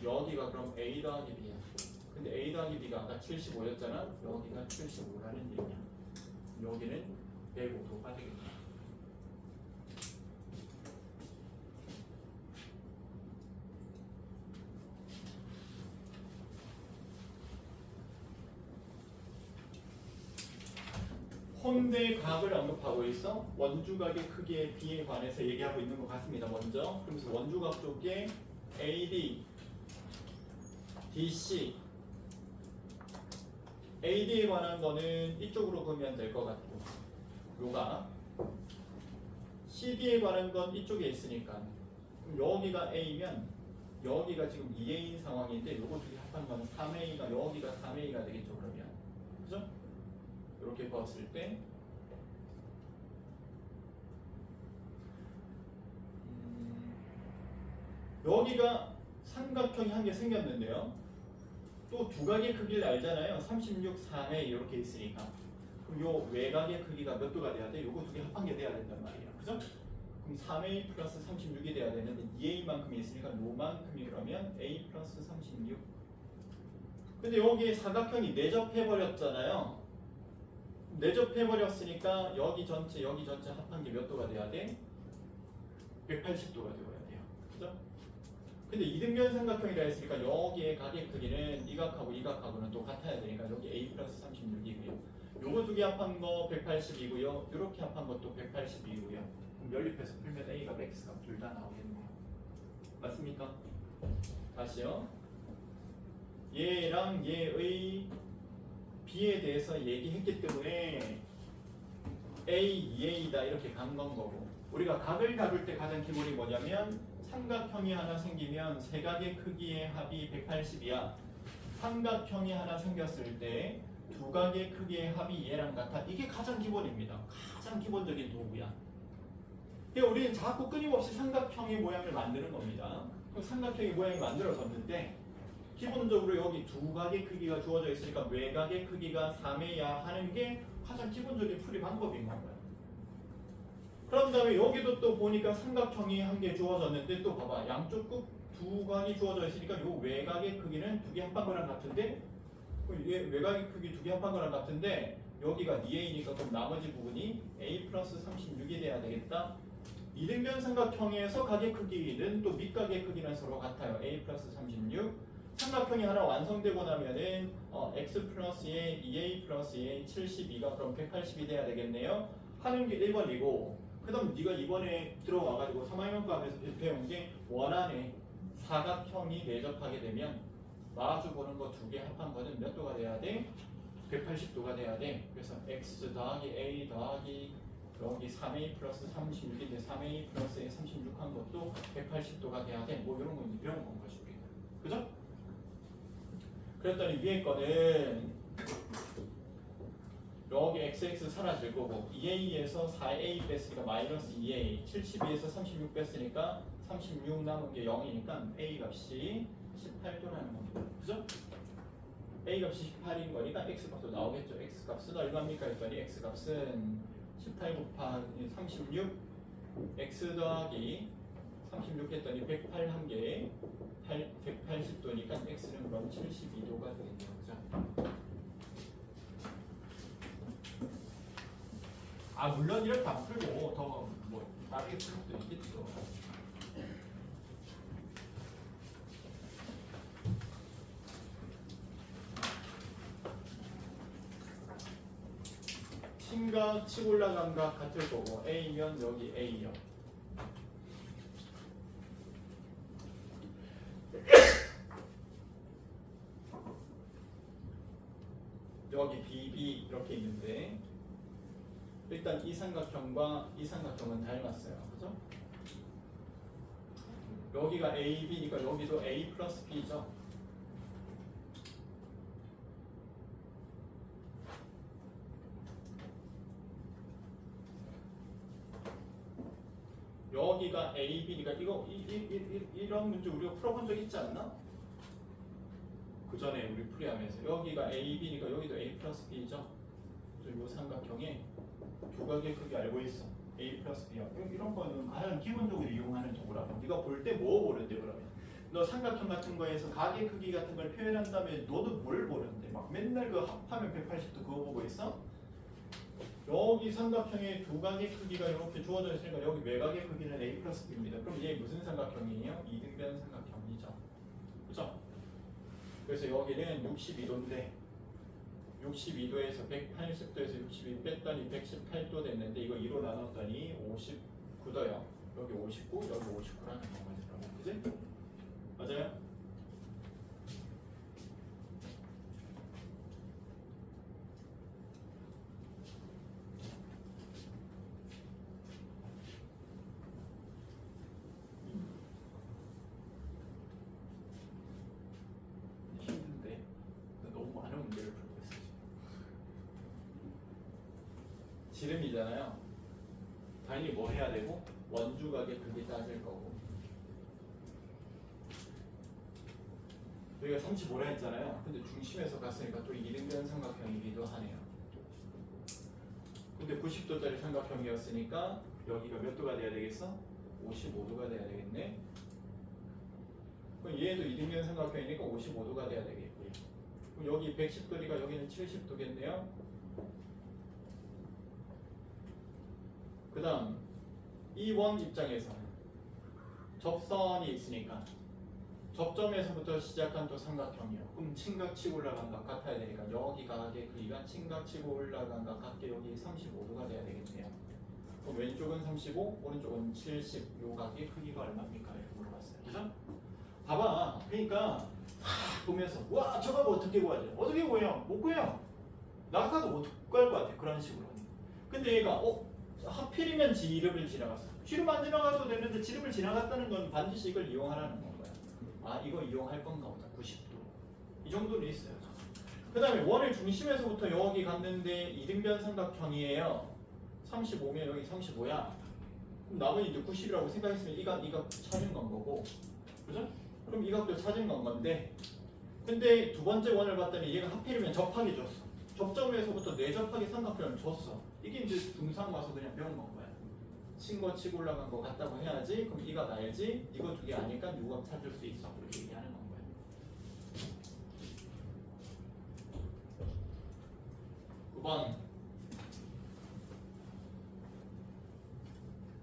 여기가 그럼 A 더하기 B야. 근데 A 더하기 B가 아까 75였잖아. 여기가 75라는 얘기야. 여기는 105도가 되겠다. 혼대 각을 언급하고 있어. 원주각의 크기에 B에 관해서 얘기하고 있는 것 같습니다. 먼저 그러면서 원주각 쪽에 AD, DC, AD에 관한 거는 이쪽으로 보면 될 것 같고, 요가 CD에 관한 건 이쪽에 있으니까 그럼 여기가 A면 여기가 지금 2A인 상황인데 요거 둘이 합한 건 3A가 여기가 3A가 되겠죠. 그러면 그죠? 이렇게 봤을 때 여기가 삼각형이 한 개 생겼는데요. 또 두 각의 크기를 알잖아요. 36, 4에 이렇게 있으니까. 그럼 요 외곽의 크기가 몇 도가 돼야 돼? 요거 두 개 합한 게 돼야 된단 말이에요. 그죠? 그럼 3a 플러스 36이 돼야 되는데 2a만큼이 있으니까 요만큼이 그러면 a 플러스 36. 근데 여기에 사각형이 내접해버렸잖아요. 내접해버렸으니까 여기 전체 합한 게 몇 도가 돼야 돼? 180도가 되어야 돼요. 그죠? 근데 이등변 삼각형이라 했으니까 여기에 각의 크기는 이 각하고 이 각하고는 또 같아야 되니까 여기 a 플러스 36이고요. 요거 두 개 합한 거 180이고요. 요렇게 합한 것도 180이고요. 그럼 연립해서 풀면 a가 x가 둘 다 나오겠네요. 맞습니까? 다시요. 얘랑 얘의 b에 대해서 얘기했기 때문에 a, 2a다 이렇게 간 건 거고, 우리가 각을 다룰 때 가장 기본이 뭐냐면 삼각형이 하나 생기면 세 각의 크기의 합이 180이야. 삼각형이 하나 생겼을 때 두 각의 크기의 합이 얘랑 같아. 이게 가장 기본입니다. 가장 기본적인 도구야. 그러니까 우리는 자꾸 끊임없이 삼각형의 모양을 만드는 겁니다. 삼각형의 모양이 만들어졌는데 기본적으로 여기 두 각의 크기가 주어져 있으니까 외곽의 크기가 3이야 하는 게 가장 기본적인 풀이 방법인 거예요. 그런 다음에 여기도 또 보니까 삼각형이 한 개 주어졌는데 또 봐봐. 양쪽 끝 두 각이 주어져 있으니까 요 외곽의 크기는 두 개 합한 거랑 같은데 외곽의 크기 두 개 합한 거랑 같은데 여기가 2a니까 그럼 나머지 부분이 a 플러스 36이 돼야 되겠다. 이등변 삼각형에서 각의 크기는 또 밑각의 크기는 서로 같아요. a 플러스 36. 삼각형이 하나 완성되고 나면은 x 플러스 a, 2a 플러스 a, 72가 그럼 180이 돼야 되겠네요. 하는 게 1번이고, 그 다음 네가 이번에 들어와가지고 3학년과에서 배운 게 원안에 사각형이 내접하게 되면 마주 보는 거 두 개 합한 거는 몇 도가 돼야 돼? 180도가 돼야 돼. 그래서 x 더하기 a 더하기 여기 3a 플러스 36인데 3a 플러스 a 36 한 것도 180도가 돼야 돼. 뭐 이런 건 것이 우리가. 그죠? 그랬더니 위에 거는 여기 XX 사라질 거고 2A에서 4A 뺐으니까 마이너스 2A 72에서 36 뺐으니까 36 남은 게 0이니까 A 값이 18도라는 겁니다. 그죠? A 값이 18인 거니까 X 값도 나오겠죠. X 값은 얼마입니까? 했더니 X 값은 18 곱하기 36 X 더하기 36 했더니 108 한 개에 180도니까 X는 그럼 72도가 되겠네요. 그죠? 물론 이렇게 안 풀고 더 뭐 빠르게 풀 수도 있겠죠. 친각 치고 올라간 각 같을 거고 A면 여기 A요. 여기 BB 이렇게 있는데 일단 이 삼각형과 이 삼각형은 닮았어요. 그죠? 여기가 AB니까 여기도 A 플러스 B죠. 여기가 AB니까 이거 이런 문제 우리가 풀어본 적 있지 않나? 그 전에 우리 풀이하면서 여기가 AB니까 여기도 A 플러스 B죠. 그리고 삼각형에 두 각의 크기 알고 있어. A 플러스 B야. 이런 거는 가장 기본적으로 이용하는 도구라고. 네가 볼 때 뭐 보는데 그러면? 너 삼각형 같은 거에서 각의 크기 같은 걸 표현한 다음에 너도 뭘 보는데? 막 맨날 그 합하면 180도 그거 보고 있어? 여기 삼각형의 두 각의 크기가 이렇게 주어져 있으니까 여기 외곽의 크기는 A 플러스 B입니다. 그럼 얘 무슨 삼각형이에요? 이등변 삼각형이죠. 그죠? 그래서 여기는 62도인데 62도에서 180도에서 62 뺐더니 118도 됐는데 이거 2로 나눴더니 59도요. 여기 59, 여기 59라는 거죠. 그지? 맞아요? 힘든데 너무 많은 문제를 풀고 있어. 지름이잖아요. 당연히 뭐 해야 되고 원주각의 크기 따질 거고. 여기가 35라 했잖아요. 근데 중심에서 갔으니까 또 이등변 삼각형이기도 하네요. 근데 90도짜리 삼각형이었으니까 여기가 몇 도가 돼야 되겠어? 55도가 돼야 되겠네. 그럼 얘도 이등변 삼각형이니까 55도가 돼야 되겠고요. 그럼 여기 110도니까 여기는 70도겠네요. 그 다음 이 원 입장에서 접선이 있으니까 접점에서부터 시작한 또 삼각형이요. 그럼 친각치고 올라간 각 같아야 되니까 여기 각의 크기가 친각치고 올라간 각 같게 여기 35도가 돼야 되겠네요. 그럼 왼쪽은 35, 오른쪽은 70. 요 각의 크기가 얼마입니까? 이렇게 물어봤어요. 그죠? 봐봐. 그러니까 보면서 와 저거 어떻게 구하지? 어떻게 구해요? 못 구해요. 낙하도 못 구할 것 같아. 그런 식으로. 근데 얘가 하필이면 지름을 지나갔어. 지름 안 지나가도 되는데 지름을 지나갔다는 건 반드시 이걸 이용하라는 건 거야. 이거 이용할 건가 보다. 90도. 이 정도는 있어요. 그 다음에 원의 중심에서부터 여기 갔는데 이등변 삼각형이에요. 35면 여기 35야. 그럼 나머지 이제 90이라고 생각했으면 이 각 찾은 건 거고. 그죠? 그럼 이 각도 찾은 건 건데 근데 두 번째 원을 봤더니 얘가 하필이면 접하기 줬어. 접점에서부터 내접하기 삼각형을 줬어. 이게 이제 중상 와서 그냥 배운 건 거야. 친거 치고 올라간 거 같다고 해야지. 그럼 이각 알지? 이거 두 개 아니까 유각 찾을 수 있어. 그렇게 얘기하는 건 거야. 9번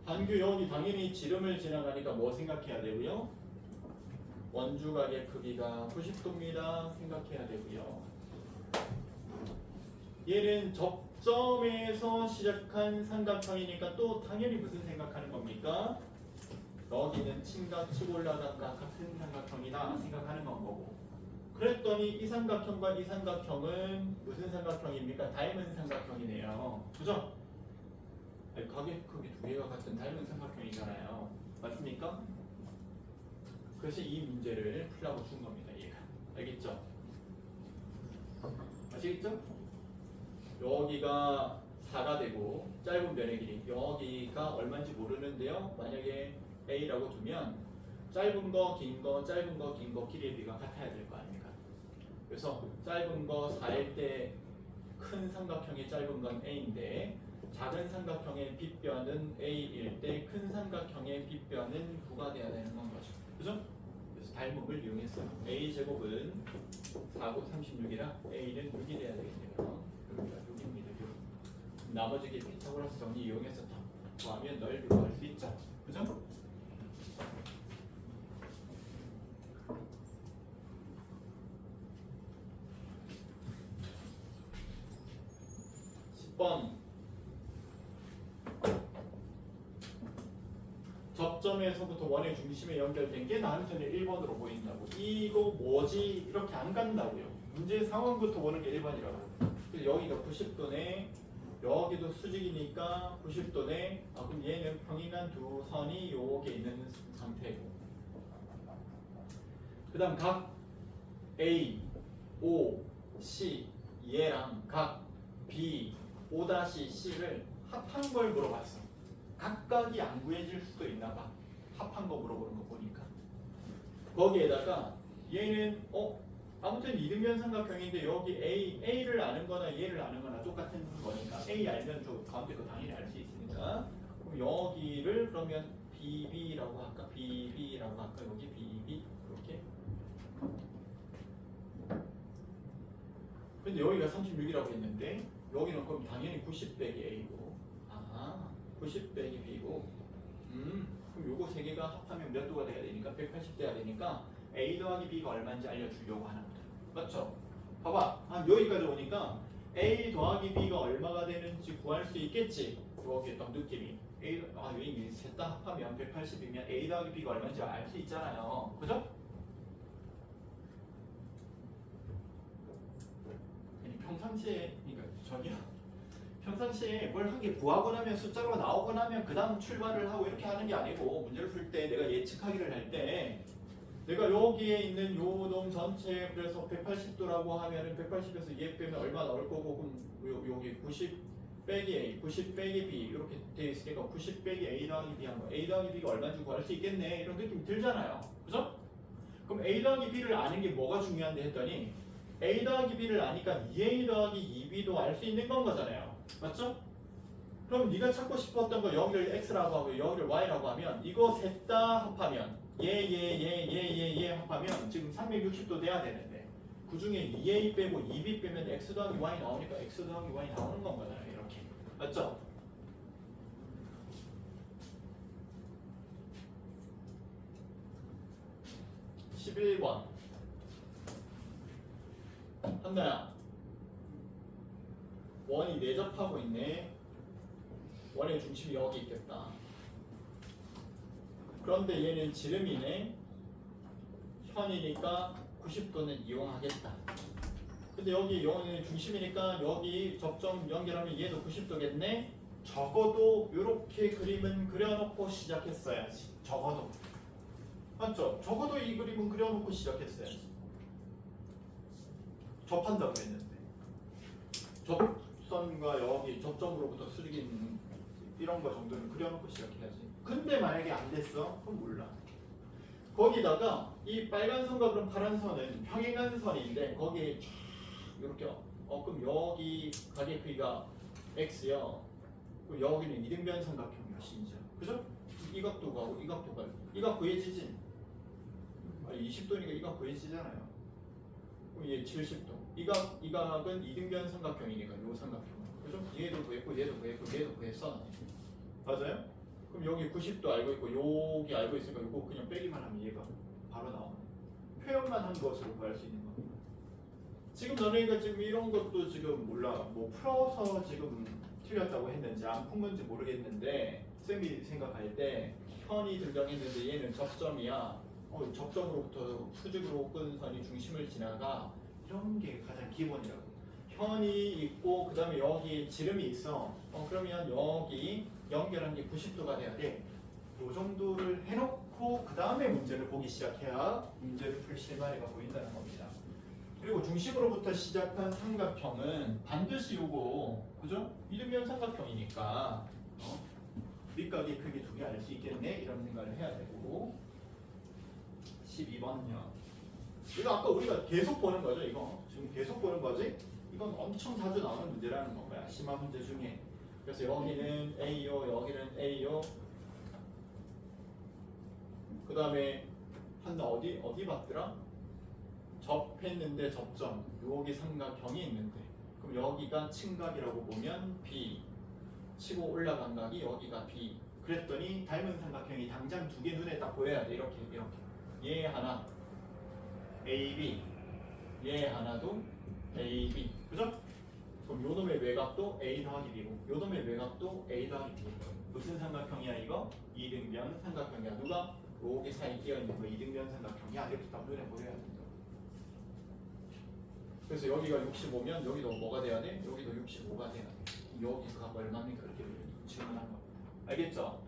한규 여원이 당연히 지름을 지나가니까 뭐 생각해야 되고요? 원주각의 크기가 90도입니다. 생각해야 되고요. 얘는 접점에서 시작한 삼각형이니까 또 당연히 무슨 생각하는 겁니까? 여기는 친각 치고 올라간 각 같은 삼각형이다 생각하는 건 거고. 그랬더니 이 삼각형과 이 삼각형은 무슨 삼각형입니까? 닮은 삼각형이네요. 그죠? 각의 크기 두 개가 같은 닮은 삼각형이잖아요. 맞습니까? 그래서 이 문제를 풀라고 준 겁니다. 얘가. 알겠죠? 아시겠죠? 여기가 4가 되고 짧은 변의 길이 여기가 얼마인지 모르는데요. 만약에 A라고 두면 짧은 거, 긴 거, 짧은 거, 긴 거 길이의 비가 같아야 될 거 아닙니까? 그래서 짧은 거 4일 때 큰 삼각형의 짧은 건 A인데 작은 삼각형의 빗변은 A일 때 큰 삼각형의 빗변은 9가 돼야 되는 건 거죠. 그죠? 그래서 닮음을 이용했어요. A제곱은 4곱 36이라 A는 6이 돼야 되겠네요. 여기가 6입니다. 6. 나머지 게 피타고라스 정리 이용해서 다 구하면 넓이로 할 수 있죠. 그죠? 번 접점에서부터 원의 중심에 연결된 게 나한테는 1번으로 보인다고. 이거 뭐지? 이렇게 안 간다고요. 문제 상황부터 보는 게 1번이라고. 그래서 여기가 90도네. 여기도 수직이니까 90도네. 그럼 얘는 평행한 두 선이 요게 있는 상태고. 그 다음 각 A, O, C 얘랑 각 B, O-C를 합한 걸 물어봤어. 각각이 안 구해질 수도 있나 봐. 합한 거 물어보는 거 보니까. 거기에다가 얘는 아무튼 이등변 삼각형인데 여기 A를 아는 거나 얘를 아는 거나 똑같은 거니까 A 알면 저 가운데 거 당연히 알 수 있으니까. 그럼 여기를 그러면 BB라고 할까? BB라고 할까? 여기 BB 이렇게. 근데 여기가 36이라고 했는데 여기는 그럼 당연히 90 빼기 A고 90 빼기 B고 그럼 요거 세 개가 합하면 몇 도가 돼야 되니까 180 돼야 되니까 A 더하기 B가 얼마인지 알려주려고 하는 거다. 맞죠? 봐봐 여기까지 오니까 A 더하기 B가 얼마가 되는지 구할 수 있겠지. 여기 딱 느낌이 여기 셋 다 합하면 180이면 A 더하기 B가 얼마인지 알 수 있잖아요. 그죠? 평상시에 평상시에 뭘 한 개 구하고 나면 숫자로 나오고 나면 그 다음 출발을 하고 이렇게 하는 게 아니고 문제를 풀 때 내가 예측하기를 할 때 내가 여기에 있는 요 놈 전체 그래서 180도라고 하면은 180에서 얘 빼면 얼마 나올 거고 그럼 여기 90 빼기 A, 90 빼기 B 이렇게 돼 있으니까 90 빼기 A 더하기 B 한 거 A 더하기 B가 얼마인지 구할 수 있겠네 이런 느낌이 들잖아요. 그죠? 그럼 A 더하기 B를 아는 게 뭐가 중요한데 했더니 A 더하기 B를 아니까 2A 더하기 2B도 알 수 있는 건 거잖아요. 맞죠? 그럼 네가 찾고 싶었던 거 여기를 X라고 하고 여기를 Y라고 하면 이거 셋 다 합하면 얘 합하면 지금 360도 돼야 되는데 그 중에 2A 빼고 2B 빼면 X 더하기 Y 나오니까 X 더하기 Y 나오는 건 거잖아요. 이렇게. 맞죠? (11번) 한나야 원이 내접하고 있네. 원의 중심이 여기 있겠다. 그런데 얘는 지름이네. 현이니까 90도는 이용하겠다. 근데 여기 원의 중심이니까 여기 접점 연결하면 얘도 90도겠네. 적어도 이렇게 그림은 그려놓고 시작했어야지. 적어도. 맞죠? 적어도 이 그림은 그려놓고 시작했어야지. 접한다고 했는데 접선과 여기 접점으로부터 수직인 이런 거 정도는 그려놓고 시작해야지. 근데 만약에 안 됐어? 그럼 몰라. 거기다가 이 빨간 선과 그럼 파란 선은 평행한 선인데 거기에 쫙 이렇게 그럼 여기 가게 크기가 x요. 그럼 여기는 이등변 삼각형이야 심지어. 그죠? 이 각도 가고 이 각도 가고 이 각 구해지지. 20도니까 이 각 구해지잖아요. 그럼 얘 70도. 이 각은 이등변 삼각형이니까 요 삼각형. 그죠? 얘도 구했고 얘도 구했고 얘도 구했어. 맞아요? 그럼 여기 90도 알고 있고 여기 알고 있으니까 이거 그냥 빼기만 하면 얘가 바로 나오네. 표현만 한 것으로 구할 수 있는 겁니다. 지금 너네가 지금 이런 것도 지금 몰라. 뭐 풀어서 지금 틀렸다고 했는지 안 푼 건지 모르겠는데 쌤이 생각할 때 현이 등장했는데 얘는 접점이야. 접점으로부터 수직으로 끈 선이 중심을 지나가. 이런 게 가장 기본이라고. 현이 있고 그 다음에 여기 지름이 있어. 그러면 여기 연결한 게 90도가 돼야 돼. 요 정도를 해놓고 그 다음에 문제를 보기 시작해야 문제를 풀 실마리가 보인다는 겁니다. 그리고 중심으로부터 시작한 삼각형은 반드시 요거 그죠? 이등변 삼각형이니까 밑각의 크기 두 개 알 수 있겠네 이런 생각을 해야 되고 12번요. 이거 아까 우리가 계속 보는 거죠 이거 지금 계속 보는 거지? 이건 엄청 자주 나오는 문제라는 거야 심화 문제 중에. 그래서 여기는 A요 여기는 A요 그 다음에 한다 어디 봤더라? 접했는데 접점 여기 삼각형이 있는데 그럼 여기가 측각이라고 보면 B 치고 올라간 각이 여기가 B 그랬더니 닮은 삼각형이 당장 두 개 눈에 딱 보여야 돼 이렇게 얘 하나 AB 얘 하나도 AB 그죠? 그럼 요 놈의 외곽도 A 더하기 B고 요 놈의 외곽도 A 더하기 B고 무슨 삼각형이야 이거? 이등변 삼각형이야. 누가? 여기 사이 끼어있는 거 이등변 삼각형이야. 이렇게 딱 눈에 보여야 된다. 그래서 여기가 65면 여기도 뭐가 돼야 돼? 여기도 65가 돼야 돼. 여기 값 얼마입니까? 이렇게 질문한 거. 알겠죠?